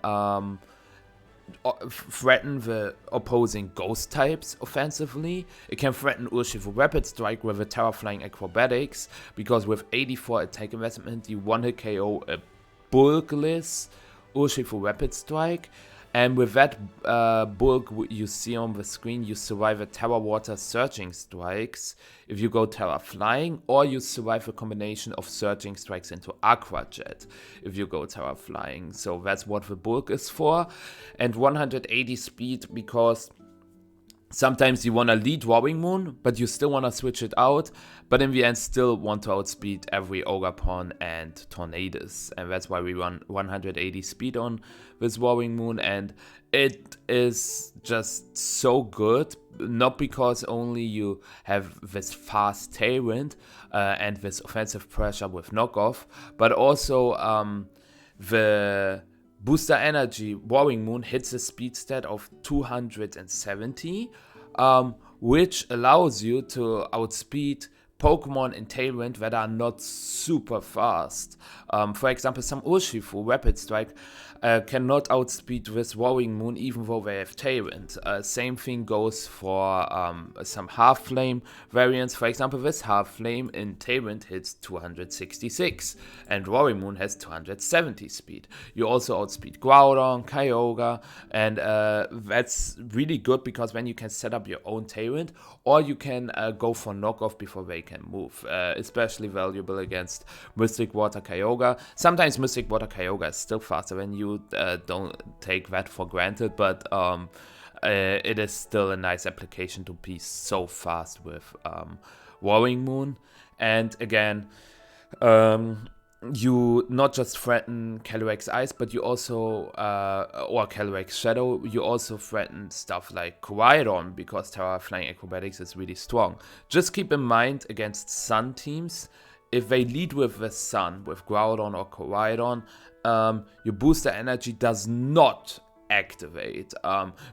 threaten the opposing ghost types offensively. It can threaten Urshifu Rapid Strike with a Terra Flying Acrobatics, because with 84 attack investment, you 1-hit KO a bulkless Urshifu Rapid Strike. And with that bulk you see on the screen, you survive a Terra Water Surging Strikes if you go Terra Flying, or you survive a combination of Surging Strikes into Aqua Jet if you go Terra Flying. So that's what the bulk is for. And 180 speed because sometimes you want to lead Warring Moon, but you still want to switch it out, but in the end still want to outspeed every Ogapon and Tornadus. And that's why we run 180 speed on this Warring Moon, and it is just so good. Not because only you have this fast Tailwind and this offensive pressure with knockoff, but also the Booster Energy Warring Moon hits a speed stat of 270, which allows you to outspeed Pokemon in Tailwind that are not super fast. For example, some Urshifu Rapid Strike cannot outspeed with Roaring Moon even though they have Tailwind. Same thing goes for some Half Flame variants. For example, this Half Flame in Tailwind hits 266 and Roaring Moon has 270 speed. You also outspeed Groudon, Kyogre, and that's really good because then you can set up your own Tailwind, or you can go for knockoff before they can move. Especially valuable against Mystic Water Kyogre. Sometimes Mystic Water Kyogre is still faster than you, don't take that for granted, but it is still a nice application to be so fast with Roaring Moon. And again, you not just threaten Calyrex-Ice, but you also, or Calyrex Shadow, you also threaten stuff like Koraidon, because Terra Flying Acrobatics is really strong. Just keep in mind, against Sun teams, if they lead with the Sun, with Groudon or Koraidon, your booster energy does not activate,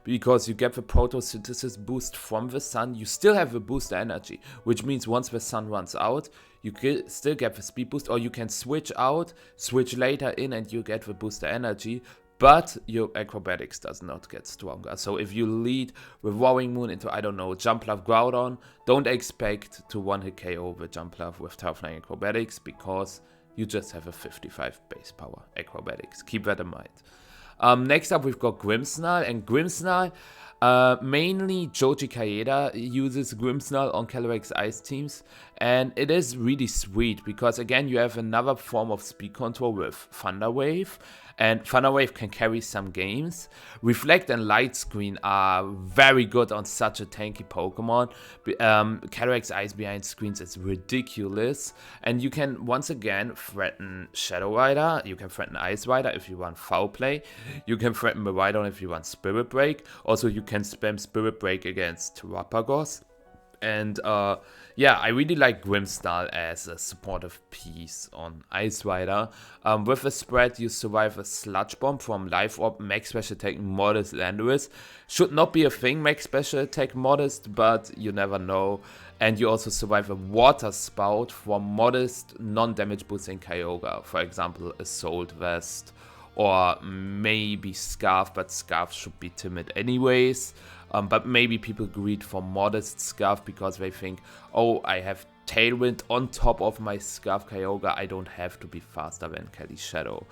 because you get the photosynthesis boost from the Sun. You still have the booster energy, which means once the Sun runs out, you still get the speed boost, or you can switch out, switch later in, and you get the booster energy, but your acrobatics does not get stronger. So if you lead with Roaring Moon into, I don't know, Jumpluff Groudon, don't expect to one-hit KO the Jumpluff with Terra Flying Acrobatics, because you just have a 55 base power acrobatics. Keep that in mind. Next up, we've got Grimmsnarl, and Grimmsnarl, mainly Joji Kaeda uses Grimmsnarl on Calyrex-Ice teams, and it is really sweet because, again, you have another form of speed control with Thunder Wave, and Thunder Wave can carry some games. Reflect and Light Screen are very good on such a tanky Pokemon. Calyrex-Ice behind screens is ridiculous, and you can once again threaten Shadow Rider, you can threaten Ice Rider if you want Foul Play, you can threaten Miraidon if you want Spirit Break, also you can spam Spirit Break against Terrapagos. And yeah, I really like Grimmsnarl as a supportive piece on Ice Rider. With a spread, you survive a Sludge Bomb from Life Orb, Max Special Attack, Modest, Landorus. Should not be a thing, Max Special Attack, Modest, but you never know. And you also survive a Water Spout from Modest, non-damage boosting Kyogre. For example, Assault Vest, or maybe Scarf, but Scarf should be timid anyways. But maybe people greed for Modest Scarf because they think, oh, I have Tailwind on top of my Scarf Kyogre, I don't have to be faster than Kelly Shadow.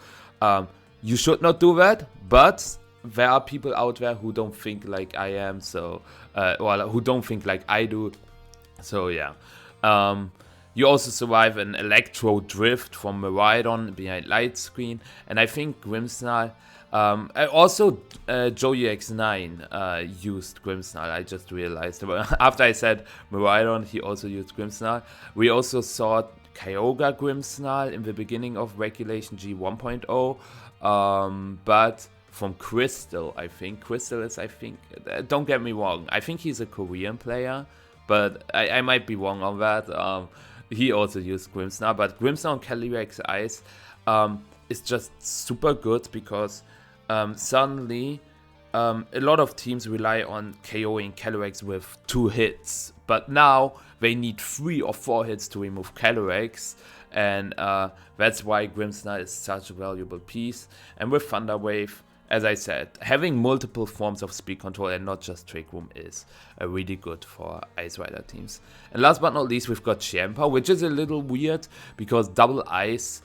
You should not do that, but there are people out there who don't think like I am, so, or who don't think like I do, so yeah. You also survive an Electro Drift from Miraidon behind Light Screen, and I think Grimmsnarl, also Joey X9 used Grimmsnarl, I just realized. After I said Miraidon, he also used Grimmsnarl. We also saw Kyogre Grimmsnarl in the beginning of Regulation G 1.0, but from Crystal, I think. Crystal is, I think, don't get me wrong, I think he's a Korean player, but I might be wrong on that. He also used Grimmsnarl, but Grimmsnarl on Calyrex-Ice is just super good because suddenly a lot of teams rely on KOing Calyrex with 2 hits, but now they need 3 or 4 hits to remove Calyrex, and that's why Grimmsnarl is such a valuable piece. And with Thunder Wave, as I said, having multiple forms of speed control and not just Trick Room is really good for Ice Rider teams. And last but not least, we've got Chiempa, which is a little weird because Double Ice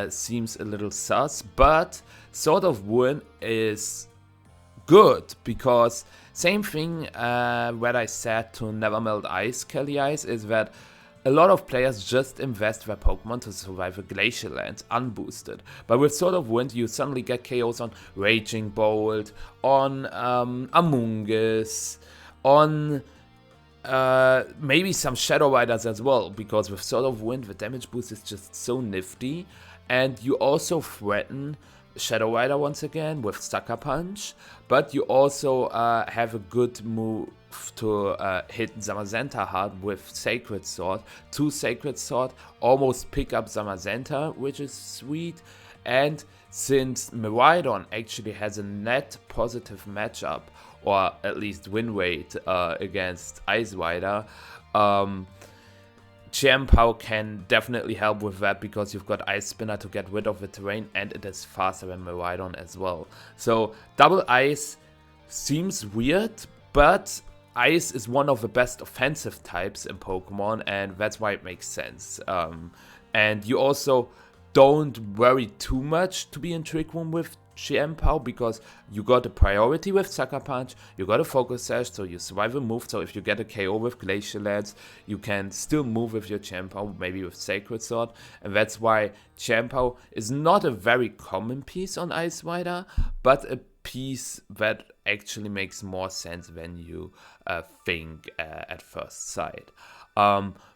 seems a little sus, but Sword of Wind is good because same thing what I said to Never Melt Ice, Kelly Ice, is that a lot of players just invest their Pokemon to survive a Glacial Land unboosted. But with Sword of Wind, you suddenly get KOs on Raging Bolt, on Amoonguss, on maybe some Shadow Riders as well, because with Sword of Wind, the damage boost is just so nifty. And you also threaten Shadow Rider once again with Sucker Punch, but you also have a good move to hit Zamazenta hard with Sacred Sword. 2 Sacred Sword almost pick up Zamazenta, which is sweet. And since Miraidon actually has a net positive matchup, or at least win rate against Ice Rider, Chien-Pao can definitely help with that because you've got Ice Spinner to get rid of the terrain, and it is faster than Miraidon as well. So double Ice seems weird, but Ice is one of the best offensive types in Pokemon, and that's why it makes sense. And you also don't worry too much to be in Trick Room with Chien-Pao because you got a priority with Sucker Punch, you got a Focus Sash, so you survive a move. So if you get a KO with Glacial Lance, you can still move with your Chien-Pao, maybe with Sacred Sword, and that's why Chien-Pao is not a very common piece on Ice Rider, but a piece that actually makes more sense than you think at first sight.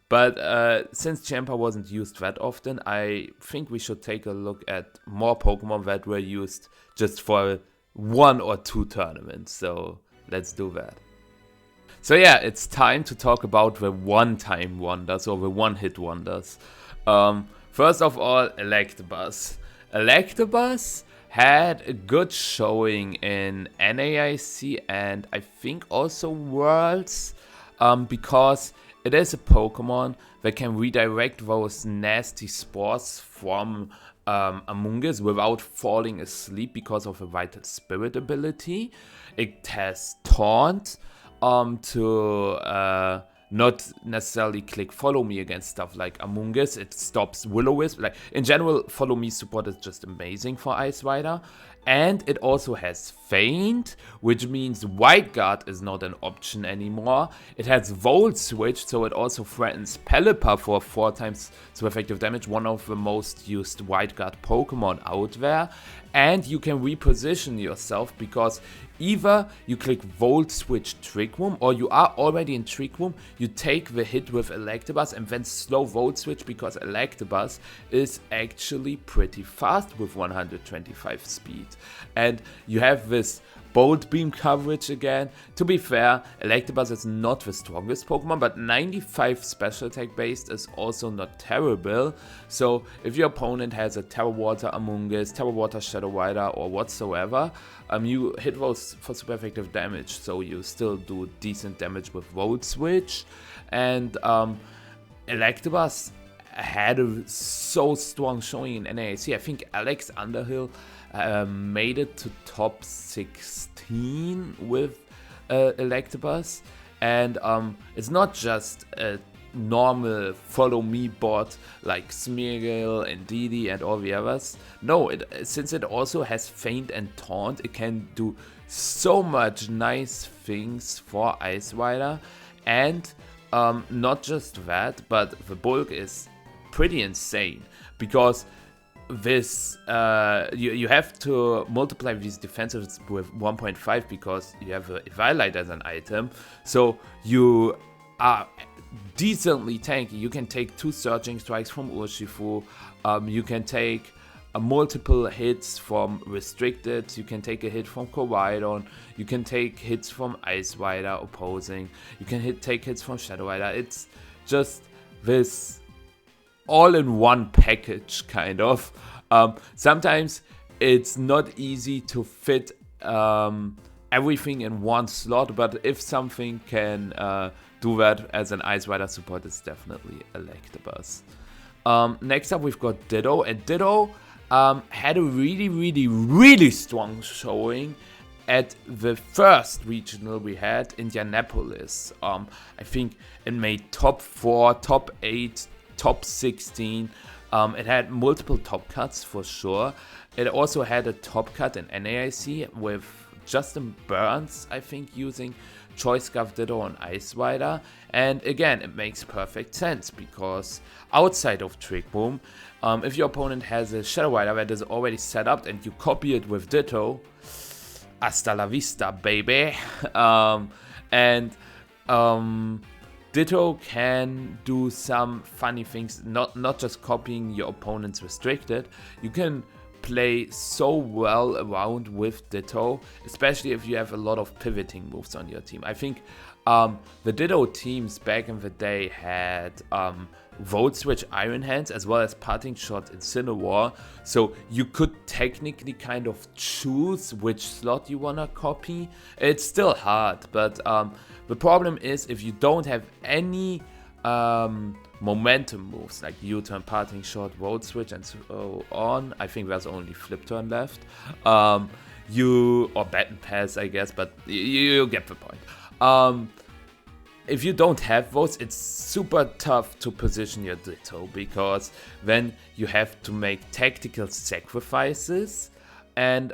But since Chien-Pao wasn't used that often, I think we should take a look at more Pokemon that were used just for 1 or 2 tournaments. So let's do that. So yeah, it's time to talk about the one-time wonders or the one-hit wonders. First of all, Electabuzz. Electabuzz had a good showing in NAIC and I think also Worlds, because it is a Pokemon that can redirect those nasty spores from Amoonguss without falling asleep because of a Vital Spirit ability. It has Taunt to not necessarily click Follow Me against stuff like Amoonguss. It stops Will-O-Wisp. Like, in general, Follow Me support is just amazing for Ice Rider. And it also has Feint, which means White Guard is not an option anymore. It has Volt Switch, so it also threatens Pelipper for 4 times super effective damage, one of the most used White Guard Pokemon out there. And you can reposition yourself because either you click Volt Switch Trick Room, or you are already in Trick Room, you take the hit with Electabuzz and then slow Volt Switch because Electabuzz is actually pretty fast with 125 speed. And you have this Bolt Beam coverage again. To be fair, Electabuzz is not the strongest Pokemon, but 95 special attack based is also not terrible. So if your opponent has a Terra Water Amoonguss, Terra Water Shadow Rider or whatsoever, you hit those for super effective damage, so you still do decent damage with Volt Switch. And Electabuzz had a so strong showing in NAIC. I think Alex Underhill made it to top 16 with Electabuzz, and it's not just a normal follow me bot like Smeargle and Didi and all the others. No, since it also has Feint and Taunt, it can do so much nice things for Ice Rider. And not just that, but the bulk is pretty insane because this you have to multiply these defensives with 1.5 because you have a Eviolite as an item, so you are decently tanky. You can take 2 Surging Strikes from Urshifu, you can take multiple hits from Restricted, you can take a hit from Koraidon, you can take hits from Ice Rider opposing, you can take hits from Shadow Rider. It's just this all-in-one package, kind of. Sometimes it's not easy to fit everything in one slot, but if something can do that as an Ice Rider support, it's definitely Electabuzz. Next up, we've got Ditto, and Ditto had a really strong showing at the first regional we had, Indianapolis. I think it made top 4, top 8, top 16. It had multiple top cuts for sure. It also had a top cut in NAIC with Justin Burns, I think, using Choice Scarf Ditto on Ice Rider. And again, it makes perfect sense because outside of Trick Room, if your opponent has a Shadow Rider that is already set up and you copy it with Ditto, hasta la vista, baby. Ditto can do some funny things, not just copying your opponent's Restricted. You can play so well around with Ditto, especially if you have a lot of pivoting moves on your team. I think the Ditto teams back in the day had Volt Switch Iron Hands as well as Parting Shot Incineroar, so you could technically kind of choose which slot you wanna copy. It's still hard, but the problem is if you don't have any momentum moves like U-turn, parting shot, road switch, and so on. I think there's only flip turn left. Or baton pass, I guess, but you get the point. If you don't have those, it's super tough to position your Ditto, because then you have to make tactical sacrifices, and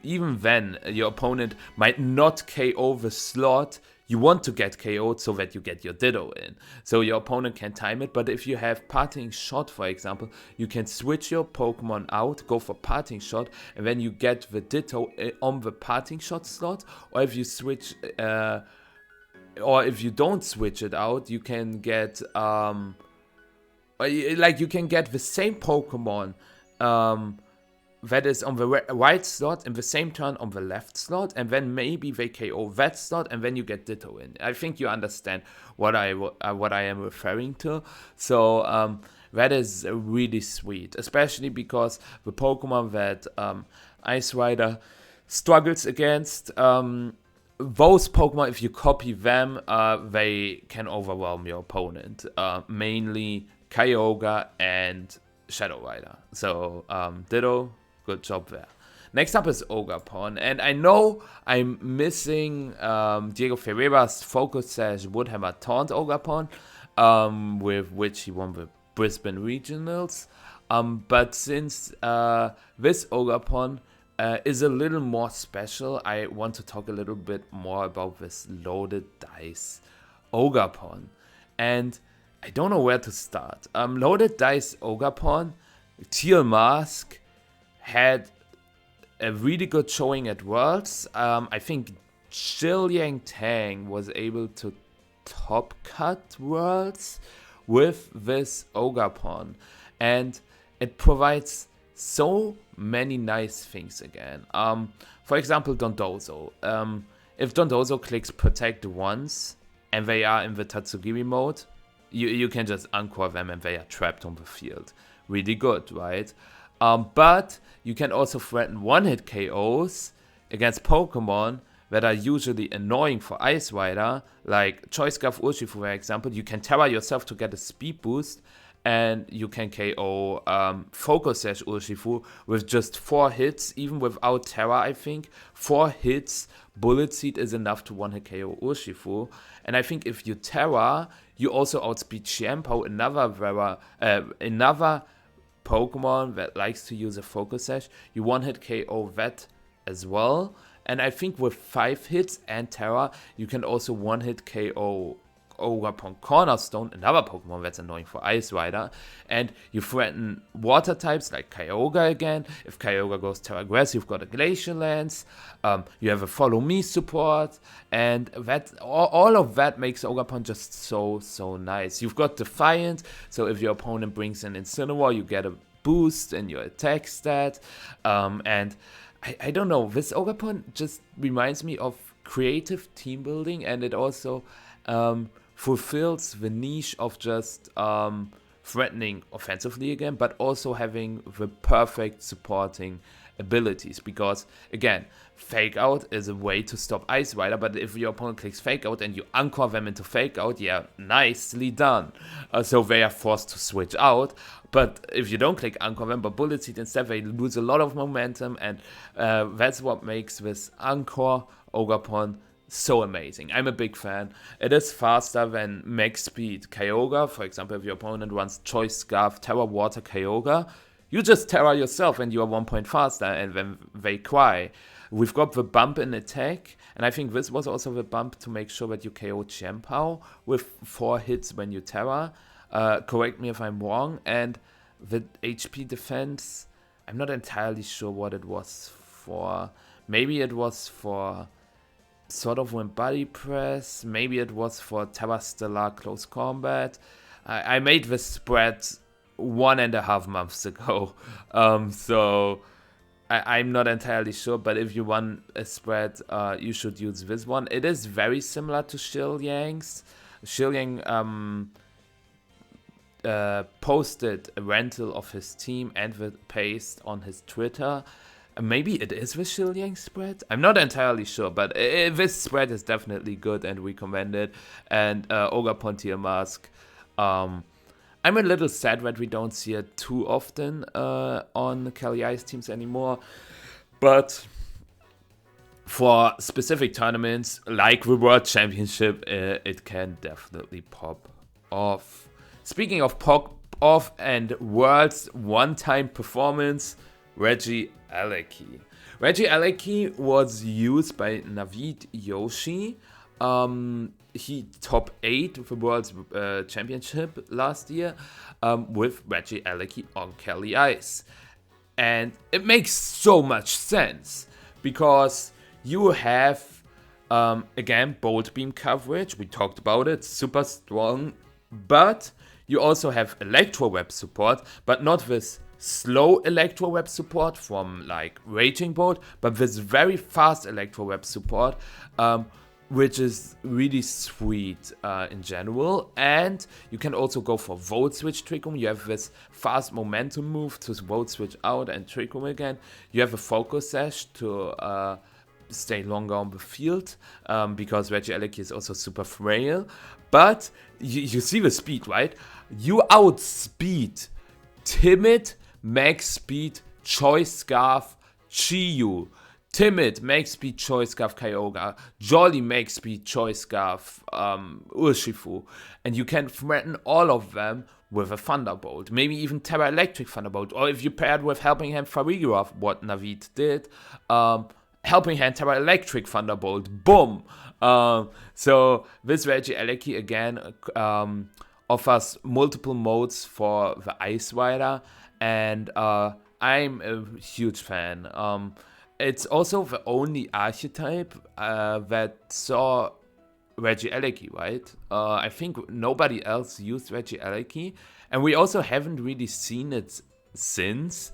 even then your opponent might not KO the slot you want to get KO'd so that you get your Ditto in. So your opponent can time it, but if you have parting shot, for example, you can switch your Pokemon out, go for parting shot, and then you get the Ditto on the parting shot slot. Or if you switch, or if you don't switch it out, you can get, you can get the same Pokemon, that is on the right slot in the same turn on the left slot, and then maybe they KO that slot, and then you get Ditto in. I think you understand what I am referring to. So that is really sweet, especially because the Pokemon that Ice Rider struggles against, those Pokemon, if you copy them, they can overwhelm your opponent. Mainly Kyogre and Shadow Rider. So Ditto, good job there. Next up is Ogerpon, and I know I'm missing Diego Ferreira's Focus Sash Woodhammer Taunt Ogerpon, with which he won the Brisbane Regionals. But since this Ogerpon is a little more special, I want to talk a little bit more about this Loaded Dice Ogerpon. And I don't know where to start. Loaded Dice Ogerpon, Teal Mask, had a really good showing at Worlds. I think Jiliang Tang was able to top cut Worlds with this Ogerpon. And it provides so many nice things again. For example, Dondozo. If Dondozo clicks Protect once, and they are in the Tatsugiri mode, you can just Anchor them and they are trapped on the field. Really good, right? But you can also threaten one-hit KOs against Pokemon that are usually annoying for Ice Rider, like Choice Scarf Urshifu, for example. You can Terra yourself to get a speed boost, and you can KO Focus Sash Urshifu with just 4 hits, even without Terra, I think. 4 hits, Bullet Seed is enough to one-hit KO Urshifu. And I think if you Terra, you also outspeed Chiempo, another Pokemon that likes to use a Focus Sash. You one-hit KO that as well. And I think with 5 hits and Terra, you can also one-hit KO Ogerpon Cornerstone, another Pokemon that's annoying for Ice Rider, and you threaten water types like Kyogre again. If Kyogre goes Terra Grass, you've got a Glacial Lance, you have a Follow Me support, and that all of that makes Ogerpon just so nice. You've got Defiant, so if your opponent brings in Incineroar, you get a boost in your attack stat, and I don't know, this Ogerpon just reminds me of creative team building, and it also fulfills the niche of just threatening offensively again, but also having the perfect supporting abilities. Because again, Fake Out is a way to stop Ice Rider, but if your opponent clicks Fake Out and you anchor them into Fake Out, yeah, nicely done. So they are forced to switch out. But if you don't click Anchor them, but Bullet Seed instead, they lose a lot of momentum, and that's what makes this Anchor Ogerpon so amazing. I'm a big fan. It is faster than max speed Kyogre. For example, if your opponent runs Choice Scarf, Terra Water Kyogre, you just Terra yourself and you are 1 point faster, and then they cry. We've got the bump in attack, and I think this was also the bump to make sure that you KO Chiempo with 4 hits when you Terra. Correct me if I'm wrong. And the HP defense, I'm not entirely sure what it was for. Maybe it was for sort of when body press, maybe it was for Terra Stellar Close Combat. I made this spread 1.5 months ago, so I'm not entirely sure, but if you want a spread, you should use this one. It is very similar to Jiliang's. Jiliang posted a rental of his team and the paste on his Twitter. Maybe it is the Shiliang spread. I'm not entirely sure, but this spread is definitely good and recommended. And Ogre Pontier Mask. I'm a little sad that we don't see it too often on Calyrex teams anymore. But for specific tournaments like the World Championship, it can definitely pop off. Speaking of pop off and World's one-time performance, Reggie Aleki. Reggie Aleki was used by Navid Yoshi. He top 8 of the World's Championship last year with Reggie Aleki on Calyrex. And it makes so much sense because you have, again, Bolt Beam coverage. We talked about it, super strong. But you also have Electro Web support, but not this slow Electro Web support from like Raging Bolt, but this very fast Electro Web support, which is really sweet in general. And you can also go for Volt Switch Trick Room. You have this fast momentum move to Volt Switch out and Trick Room again. You have a Focus Sash to stay longer on the field because Reggie Aleki is also super frail. But you see the speed, right? You outspeed Timid, Max Speed, Choice Scarf, Chiyu. Timid, Max Speed, Choice Scarf, Kyogre. Jolly, Max Speed, Choice Scarf, Urshifu. And you can threaten all of them with a Thunderbolt. Maybe even Terra Electric Thunderbolt. Or if you paired with Helping Hand Farigiraf, what Navid did, Helping Hand Terra Electric Thunderbolt. Boom! So this Reggie Aleki again offers multiple modes for the Ice Rider, and I'm a huge fan. It's also the only archetype that saw Reggie Aleki, right? I think nobody else used Reggie Aleki, and we also haven't really seen it since.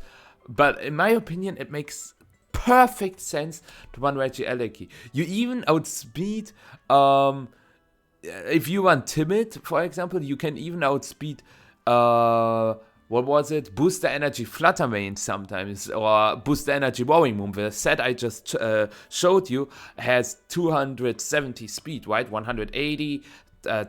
But in my opinion, it makes perfect sense to run Reggie Aleki. You even outspeed, if you run Timid, for example, you can even outspeed, what was it? Booster Energy Fluttermane sometimes, or Booster Energy Roaring Moon. The set I just showed you has 270 speed, right? 180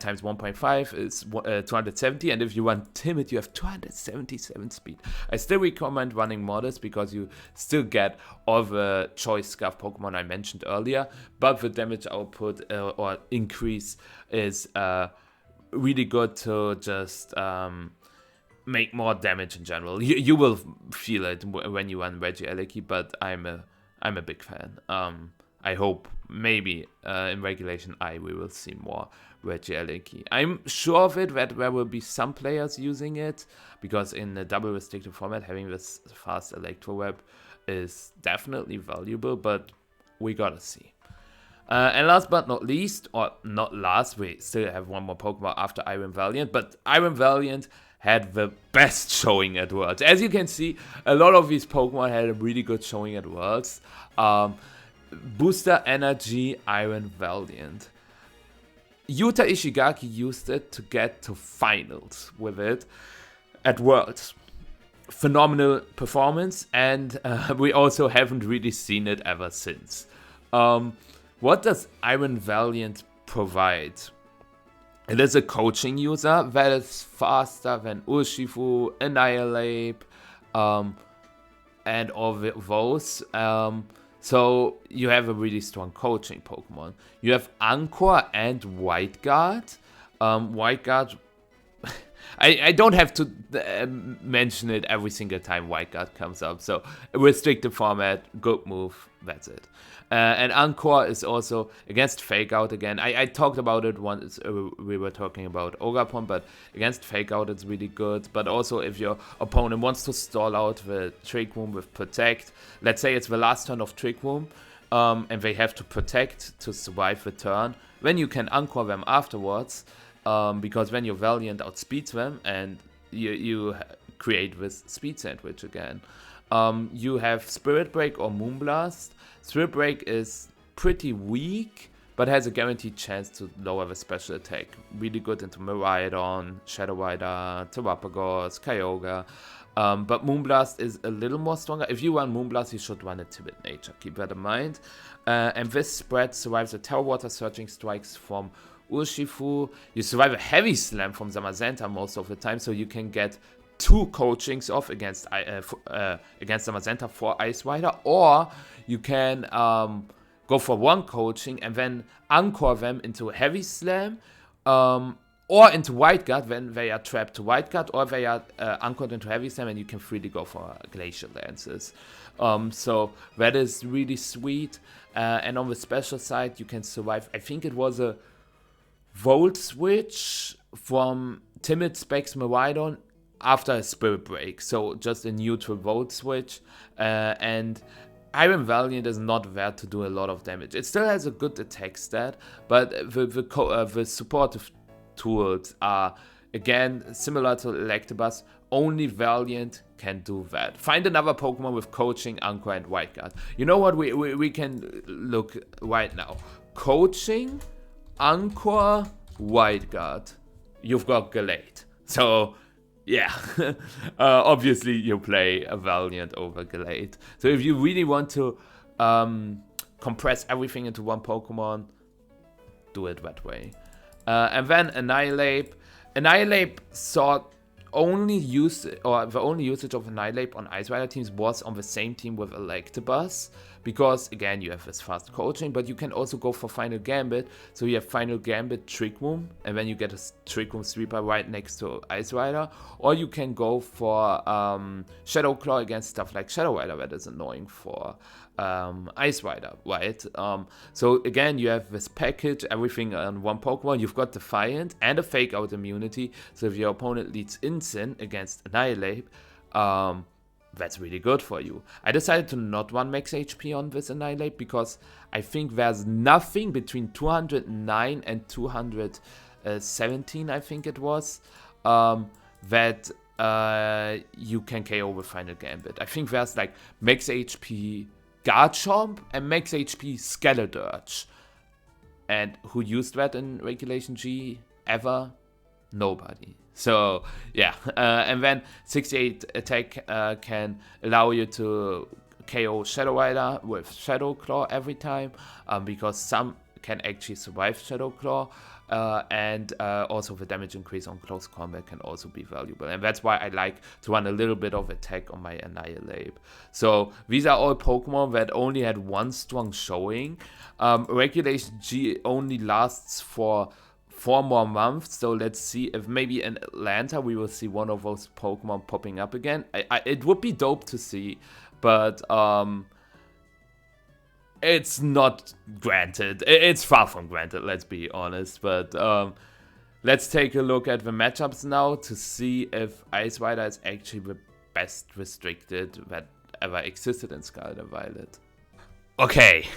times 1.5 is 270, and if you run Timid, you have 277 speed. I still recommend running Modest because you still get all the Choice Scarf Pokemon I mentioned earlier, but the damage output or increase is really good to just make more damage in general. You will feel it when you run Reggie Aleki, but I'm a big fan. I hope maybe in Regulation I we will see more Reggie Aleki. I'm sure of it that there will be some players using it, because in the double restricted format having this fast Electro Web is definitely valuable, but we gotta see. And last but not least, or not last, we still have one more Pokemon after Iron Valiant, but Iron Valiant had the best showing at Worlds. As you can see, a lot of these Pokemon had a really good showing at Worlds. Booster Energy Iron Valiant. Yuta Ishigaki used it to get to finals with it at Worlds. Phenomenal performance, and we also haven't really seen it ever since. What does Iron Valiant provide? It is a coaching user that is faster than Urshifu, Annihilate, and all those. So you have a really strong coaching Pokemon. You have Anchor and White Guard. White Guard, I don't have to mention it every single time White Guard comes up. So restricted format, good move, that's it. And Anchor is also against Fake Out again. I talked about it once we were talking about Ogapon, but against Fake Out it's really good. But also if your opponent wants to stall out the Trick Room with Protect, let's say it's the last turn of Trick Room, and they have to Protect to survive the turn, then you can Anchor them afterwards, because when your Valiant outspeeds them and you create this Speed Sandwich again. You have Spirit Break or Moonblast. Spirit Break is pretty weak, but has a guaranteed chance to lower the special attack. Really good into Miraidon, Shadow Rider, Terrapagos, Kyogre. But Moonblast is a little more stronger. If you run Moonblast, you should run a Timid Nature. Keep that in mind. And this spread survives the Terror Water Surging Strikes from Urshifu. You survive a Heavy Slam from Zamazenta most of the time, so you can get 2 coachings off against Zamazenta for Ice Rider, or you can go for 1 coaching and then anchor them into a Heavy Slam, or into White Guard when they are trapped to White Guard, or they are anchored into Heavy Slam and you can freely go for Glacial Lances. So that is really sweet. And on the special side, you can survive, I think it was a Volt Switch from Timid Specs Miraidon after a Spirit Break. So just a neutral Volt Switch. And Iron Valiant is not there to do a lot of damage. It still has a good attack stat, but the supportive tools are, again, similar to Electabuzz. Only Valiant can do that. Find another Pokemon with Coaching, Anchor, and White Guard. You know what? We can look right now. Coaching, Anchor, White Guard. You've got Gallade. So, yeah. Obviously, you play a Valiant over Gallade. So if you really want to compress everything into one Pokemon, do it that way. And then Annihilate. Annihilate saw the only usage of Annihilate on Ice Rider teams was on the same team with Electabuzz, because again you have this fast coaching, but you can also go for Final Gambit. So you have Final Gambit Trick Room, and then you get a Trick Room Sweeper right next to Ice Rider, or you can go for Shadow Claw against stuff like Shadow Rider that is annoying for Ice Rider, right? So again, you have this package, everything on one Pokemon. You've got Defiant and a Fake Out immunity, so if your opponent leads Instant against Annihilate, that's really good for you. I decided to not run max HP on this Annihilate because I think there's nothing between 209 and 217, I think it was, that you can KO with Final Gambit. I think there's like max HP Garchomp and max HP Skeledirge. And who used that in Regulation G ever? Nobody. So yeah, and then 68 attack can allow you to KO Shadow Rider with Shadow Claw every time, because some can actually survive Shadow Claw, and also the damage increase on close combat can also be valuable, and that's why I like to run a little bit of attack on my Annihilate. So these are all Pokemon that only had one strong showing. Regulation G only lasts for 4 more months, so let's see if maybe in Atlanta we will see one of those Pokemon popping up again. It would be dope to see, but it's not granted. It's far from granted, let's be honest. But let's take a look at the matchups now to see if Ice Rider is actually the best restricted that ever existed in Scarlet and Violet. Okay,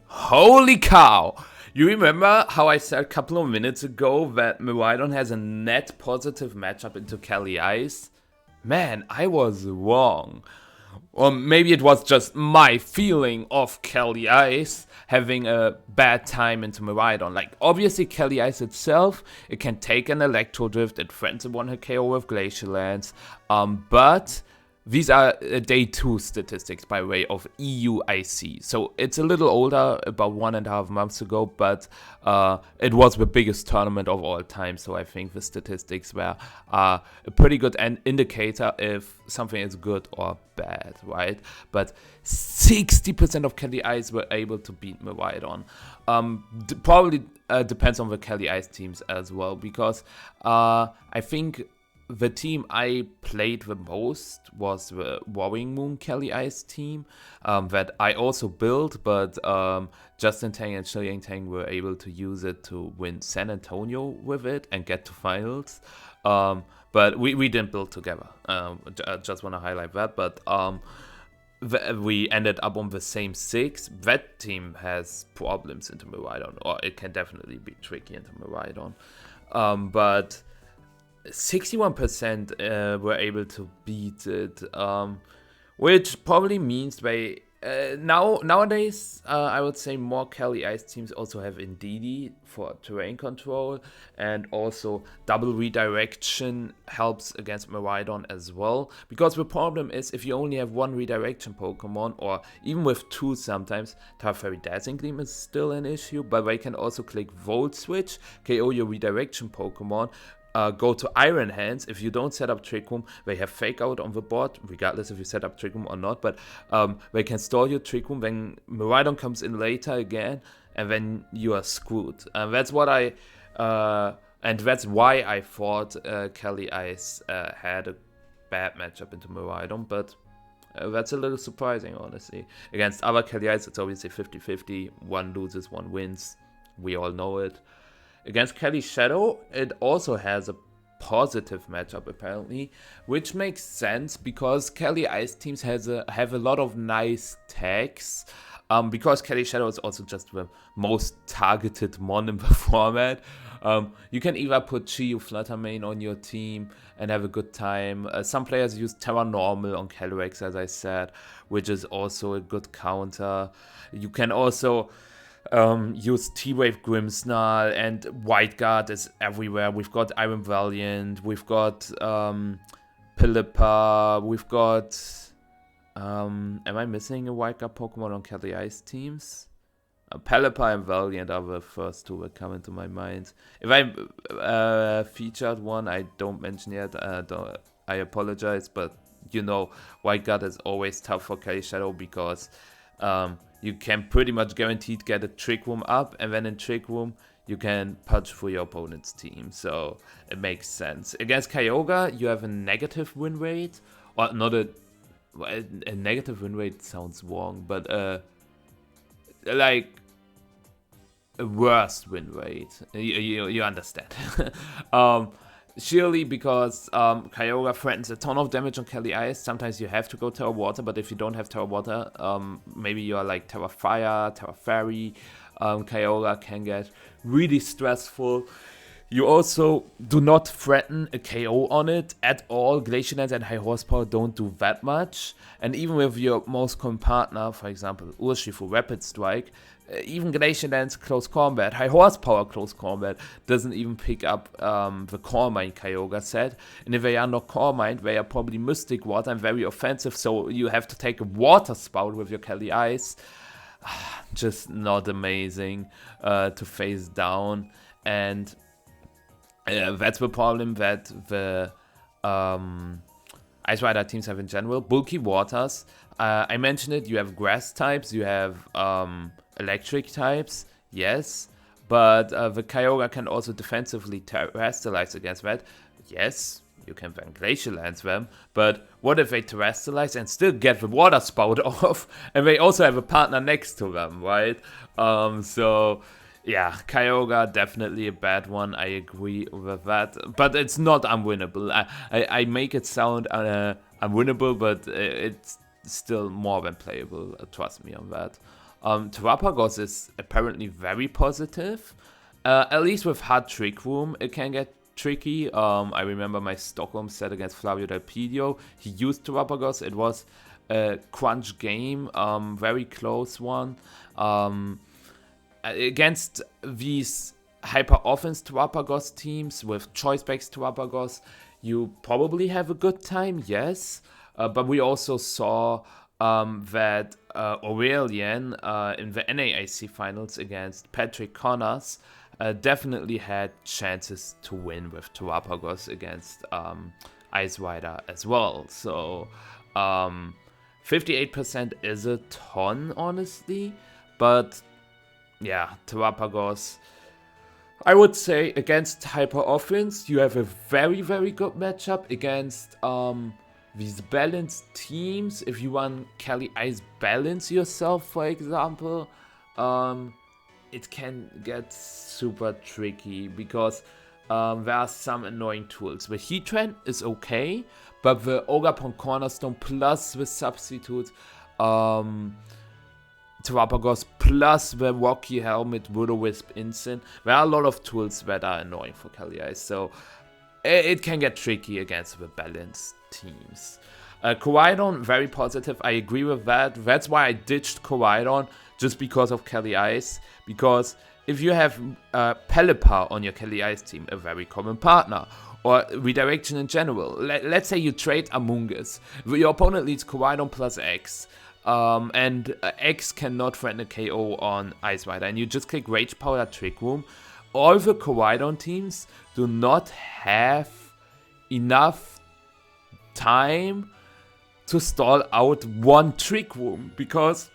holy cow! You remember how I said a couple of minutes ago that Miraidon has a net positive matchup into Calyrex-Ice? Man, I was wrong. Or maybe it was just my feeling of Calyrex having a bad time into Miraidon. Like, obviously Calyrex itself, it can take an Electro Drift, it threatens a one-hit KO with Glacial Lance, but these are day 2 statistics by way of EUIC. So it's a little older, about 1.5 months ago, but it was the biggest tournament of all time. So I think the statistics were a pretty good indicator if something is good or bad, right? But 60% of Calyrex were able to beat Miraidon. Probably depends on the Calyrex teams as well, because I think the team I played the most was the Warring Moon Calyrex team that I also built, but Justin Tang and Shiliang Tang were able to use it to win San Antonio with it and get to finals. But we didn't build together. I just want to highlight that. But we ended up on the same 6. That team has problems into Miraidon, or it can definitely be tricky into Miraidon. But 61% were able to beat it, which probably means they Nowadays, I would say more Calyrex teams also have Indeedee for terrain control, and also double redirection helps against Miraidon as well. Because the problem is, if you only have one redirection Pokemon, or even with two sometimes, Teferi Dazzling Gleam is still an issue, but they can also click Volt Switch, KO your redirection Pokemon, go to Iron Hands. If you don't set up Trick Room, they have Fake Out on the board, regardless if you set up Trick Room or not, but they can store your Trick Room, then Miraidon comes in later again, and then you are screwed. And that's what and that's why I thought Calyrex had a bad matchup into Miraidon, but that's a little surprising, honestly. Against other Calyrex, it's obviously 50-50, one loses, one wins, we all know it. Against Kelly Shadow, it also has a positive matchup apparently, which makes sense because Calyrex teams have a lot of nice tags. Because Kelly Shadow is also just the most targeted mon in the format. You can either put Chiyu Fluttermane on your team and have a good time. Some players use Terra Normal on Calyrex, as I said, which is also a good counter. You can also use T-Wave Grimmsnarl, and White Guard is everywhere. We've got Iron Valiant, we've got Pilipar, we've got... am I missing a White Guard Pokemon on Calyrex teams? Pelipper and Valiant are the first two that come into my mind. If I featured one I don't mention yet, I apologize, but you know, White Guard is always tough for Kelly Shadow because you can pretty much guaranteed get a Trick Room up, and then in Trick Room you can punch through your opponent's team, so it makes sense. Against Kyogre, you have a negative win rate, or not a negative win rate sounds wrong, but like a worst win rate. You understand. Surely because Kyogre threatens a ton of damage on Calyrex. Sometimes you have to go Terra Water, but if you don't have Terra Water, maybe you're like Terra Fire, Terra Fairy. Kyogre can get really stressful. You also do not threaten a KO on it at all. Glacial Lance and High Horsepower don't do that much. And even with your most common partner, for example, Urshifu Rapid Strike, even Glacial Lance Close Combat, High Horsepower Close Combat doesn't even pick up the Core Mine Kyogre set. And if they are not Core Mine, they are probably Mystic Water and very offensive, so you have to take a Water Spout with your Calyrex. Just not amazing to face down. And that's the problem that the Ice Rider teams have in general. Bulky Waters. I mentioned it, you have Grass types, you have Electric types, yes. But the Kyogre can also defensively terrestrialize against that. Yes, you can then Glacial Lance them. But what if they terrestrialize and still get the Water Spout off? And they also have a partner next to them, right? So... yeah, Kyogre definitely a bad one. I agree with that, but it's not unwinnable. I make it sound unwinnable, but it's still more than playable. Trust me on that. Terrapagos is apparently very positive. At least with hard Trick Room, it can get tricky. I remember my Stockholm set against Flavio Delpedio. He used Terrapagos. It was a crunch game, very close one. Against these hyper offense Terrapagos teams with choice backs Terrapagos, you probably have a good time, yes. But we also saw that Aurelian in the NAIC finals against Patrick Connors definitely had chances to win with Terrapagos against Ice Rider as well. So 58% is a ton, honestly, but yeah, Terrapagos, I would say against Hyper Offense, you have a very, very good matchup against these balanced teams. If you run Calyrex Balance yourself, for example, it can get super tricky because there are some annoying tools. The Heatran is okay, but the Ogapon Cornerstone plus the substitute Terrapagos plus the Rocky Helmet, Will-O-Wisp Instant. There are a lot of tools that are annoying for Calyrex, so it can get tricky against the balanced teams. Koraidon, very positive. I agree with that. That's why I ditched Koraidon, just because of Calyrex-Ice. Because if you have Pelipper on your Calyrex team, a very common partner, or redirection in general. Let's say you trade Amoonguss. Your opponent leads Koraidon plus X. And X cannot threaten a KO on Ice Rider. And you just click Rage Powder Trick Room. All the Koraidon teams do not have enough time to stall out one Trick Room. Because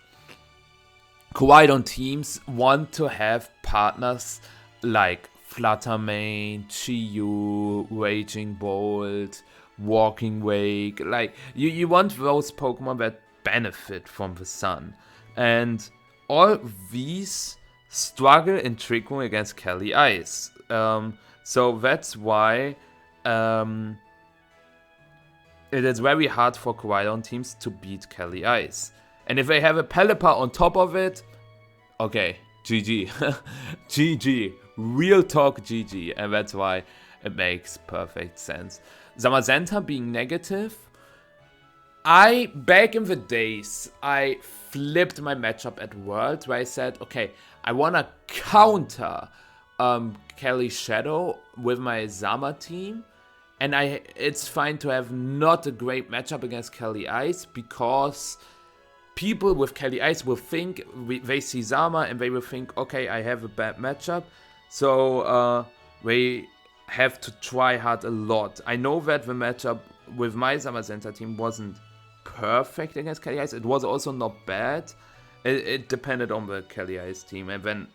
Koraidon teams want to have partners like Fluttermane, Chi-Yu, Raging Bolt, Walking Wake. Like, you want those Pokemon that benefit from the sun. And all these struggle in Trick Room against Calyrex-Ice. So that's why it is very hard for Koraidon teams to beat Calyrex-Ice. And if they have a Pelipper on top of it, okay, GG. GG. Real talk GG. And that's why it makes perfect sense. Zamazenta being negative. Back in the days, I flipped my matchup at Worlds where I said, okay, I want to counter Kelly Shadow with my Zama team. And it's fine to have not a great matchup against Calyrex-Ice because people with Calyrex-Ice will think, they see Zama and they will think, okay, I have a bad matchup. So they have to try hard a lot. I know that the matchup with my Zamazenta team wasn't perfect against Calyrex-Ice. It was also not bad. It depended on the Calyrex-Ice team and then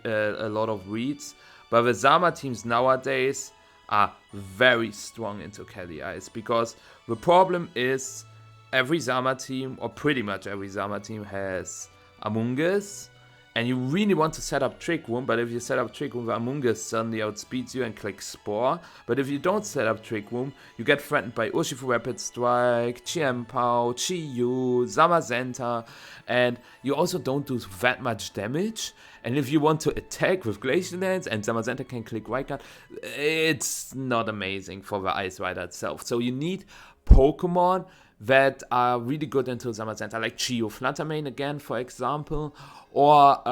a lot of reads. But the Zama teams nowadays are very strong into Calyrex-Ice because the problem is every Zama team, or pretty much every Zama team, has Amoonguss, and you really want to set up Trick Room, but if you set up Trick Room, the Amoonguss suddenly outspeeds you and clicks Spore. But if you don't set up Trick Room, you get threatened by Urshifu Rapid Strike, Chiempao, Chi-Yu, Zamazenta, and you also don't do that much damage. And if you want to attack with Glacial Lance and Zamazenta can click Right Guard, it's not amazing for the Ice Rider itself. So you need Pokemon that are really good into Zamazenta, like Chi-Yu Fluttermane again, for example, or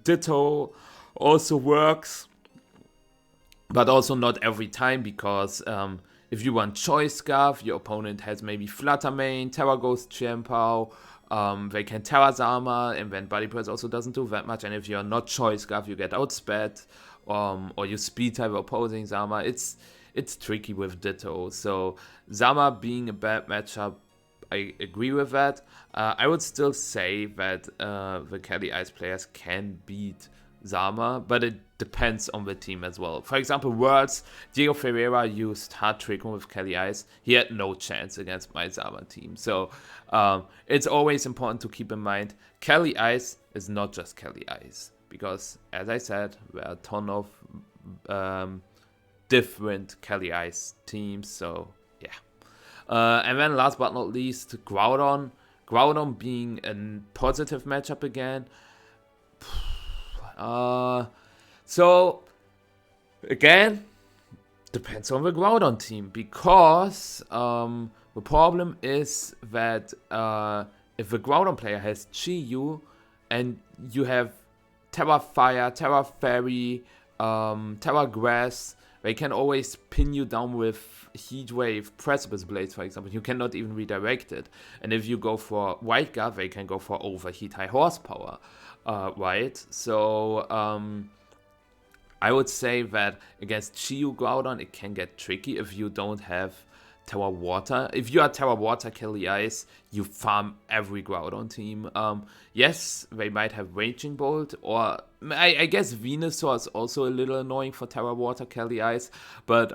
Ditto also works, but also not every time, because if you want Choice Scarf, your opponent has maybe Fluttermane, Terra Ghost Chiempao, they can Terra Zama, and then Body Press also doesn't do that much, and if you're not Choice Scarf, you get outsped, or you speed type opposing Zama. It's tricky with Ditto, so Zama being a bad matchup, I agree with that. I would still say that the Calyrex-Ice players can beat Zama, but it depends on the team as well. For example, Worlds, Diego Ferreira used hard Trick Room with Calyrex-Ice. He had no chance against my Zama team. So it's always important to keep in mind, Calyrex-Ice is not just Calyrex, because as I said, there are a ton of different Calyrex-Ice teams. So yeah. And then last but not least, Groudon. Groudon being a positive matchup again. So, again, depends on the Groudon team. Because the problem is that if the Groudon player has Chi-Yu and you have Terra Fire, Terra Fairy, Terra Grass, they can always pin you down with Heat Wave, Precipice Blades, for example. You cannot even redirect it. And if you go for White Guard, they can go for Overheat High Horsepower, right? So I would say that against Chi-Yu Groudon, it can get tricky if you don't have Terra Water. If you are Terra Water Calyrex-Ice, you farm every Groudon team. Yes, they might have Raging Bolt, or I guess Venusaur is also a little annoying for Terra Water Calyrex, but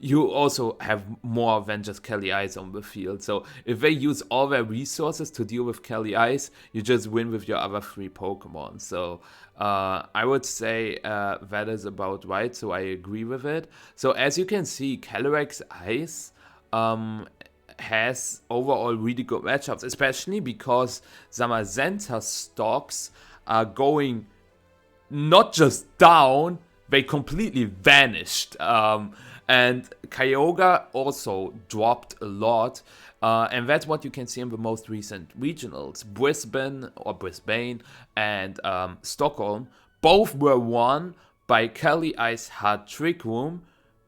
you also have more than just Calyrex on the field. So if they use all their resources to deal with Calyrex, you just win with your other 3 Pokemon. So I would say that is about right, so I agree with it. So as you can see, Calyrex-Ice has overall really good matchups, especially because Zamazenta stocks are going not just down, they completely vanished. And Kyogre also dropped a lot. And that's what you can see in the most recent regionals. Brisbane and Stockholm both were won by Calyrex Hard Trick Room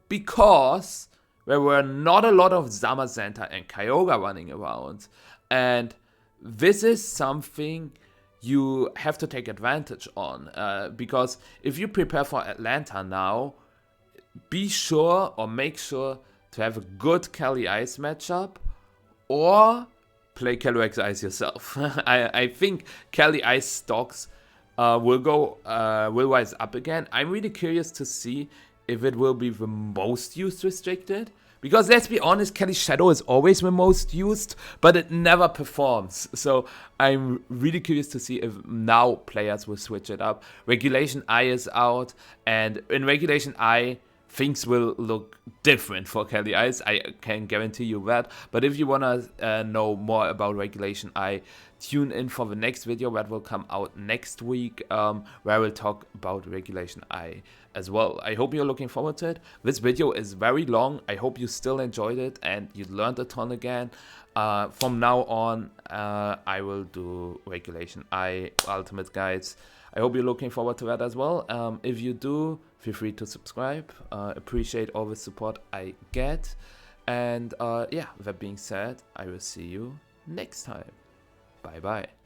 because there were not a lot of Zamazenta and Kyogre running around. And this is something you have to take advantage on. Because if you prepare for Atlanta now, be sure or make sure to have a good Calyrex matchup or play Calyrex-Ice yourself. I think Calyrex stocks will rise up again. I'm really curious to see if it will be the most used restricted. Because let's be honest, Kelly Shadow is always the most used, but it never performs. So I'm really curious to see if now players will switch it up. Regulation I is out, and in Regulation I, things will look different for Calyrex. I can guarantee you that. But if you want to know more about Regulation I, tune in for the next video that will come out next week, where I will talk about Regulation I as well. I hope you're looking forward to it. This video is very long. I hope you still enjoyed it and you learned a ton again. From now on, I will do Regulation I Ultimate Guides. I hope you're looking forward to that as well. If you do, feel free to subscribe. Appreciate all the support I get. And yeah, that being said, I will see you next time. Bye bye.